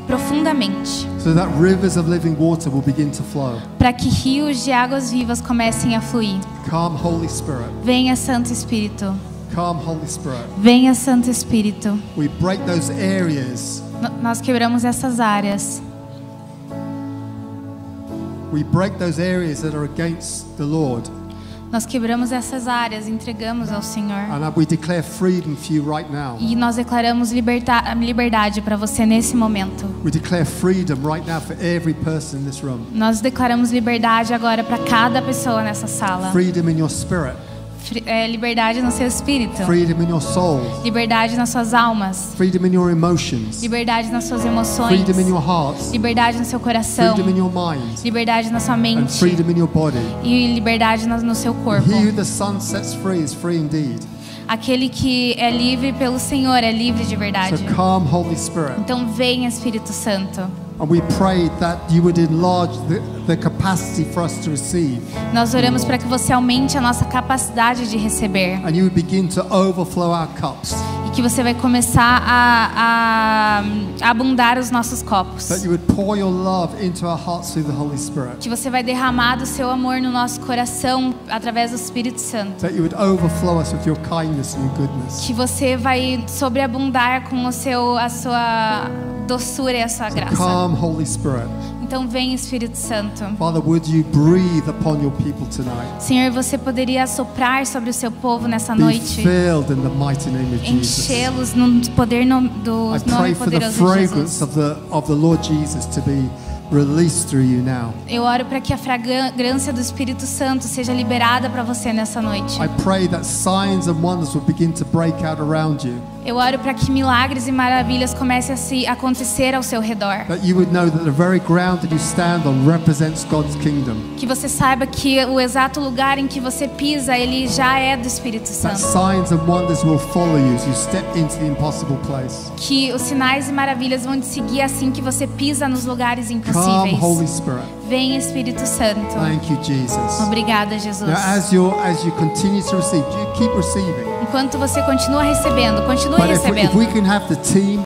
profundamente. So that rivers of living water will begin to flow. Para que rios de águas vivas comecem a fluir. Come, Holy Spirit. Venha, Santo Espírito. Come, Holy Spirit. Venha, Santo Espírito. We break those areas. Nós quebramos essas áreas. We break those areas that are against the Lord. Nós quebramos essas áreas, entregamos ao Senhor. And we declare freedom for you right now. E nós declaramos liberdade para você nesse momento. We declare freedom right now for every person in this room. Nós declaramos liberdade agora para cada pessoa nessa sala. Freedom in your spirit. Liberdade no seu espírito. Freedom in your soul. Liberdade nas suas almas. Freedom in your emotions. Liberdade nas suas emoções. Freedom in your heart. Liberdade no seu coração. Freedom in your mind. Liberdade na sua And mente. freedom in your body. E liberdade no seu corpo. He who the Son sets free is free indeed. Aquele que é livre pelo Senhor é livre de So verdade. come, Holy Spirit. Então venha, Espírito Santo. And we pray that you would enlarge the capacity for us to receive. Nós oramos para que você aumente a nossa capacidade de receber. And you would begin to overflow our cups. E que você vai começar a abundar os nossos copos. That you would pour your love into our hearts through the Holy Spirit. Que você vai derramar do seu amor no nosso coração através do Espírito Santo. That you would overflow us with your kindness and your goodness. Que você vai sobreabundar com a sua doçura e a sua graça. Come, Holy Spirit. Então vem, Espírito Santo. Father, would you breathe upon your people tonight? Senhor, você poderia soprar sobre o seu povo nessa Be noite. filled in the mighty name of Jesus. Enchê-los no poder do I pray nome for the poderoso de fragrance Jesus. of the Lord Jesus to be released through you now. Eu oro para que a fragrância do Espírito Santo seja liberada para você nessa noite. I pray that signs and wonders will begin to break out around you. Eu oro para que milagres e maravilhas comecem a acontecer ao seu redor. That you would know that the very ground that you stand on represents God's kingdom. Que você saiba que o exato lugar em que você pisa, ele já é do Espírito That Santo. signs and wonders will follow you as you step into the impossible place. Que os sinais e maravilhas vão te seguir assim que você pisa nos lugares Come, impossíveis. Holy Spirit. Vem, Espírito Santo. Thank you, Jesus. Obrigada, Jesus. Now, as you continue to receive, you keep receiving. Enquanto você continua recebendo, continue But if recebendo. we can have the team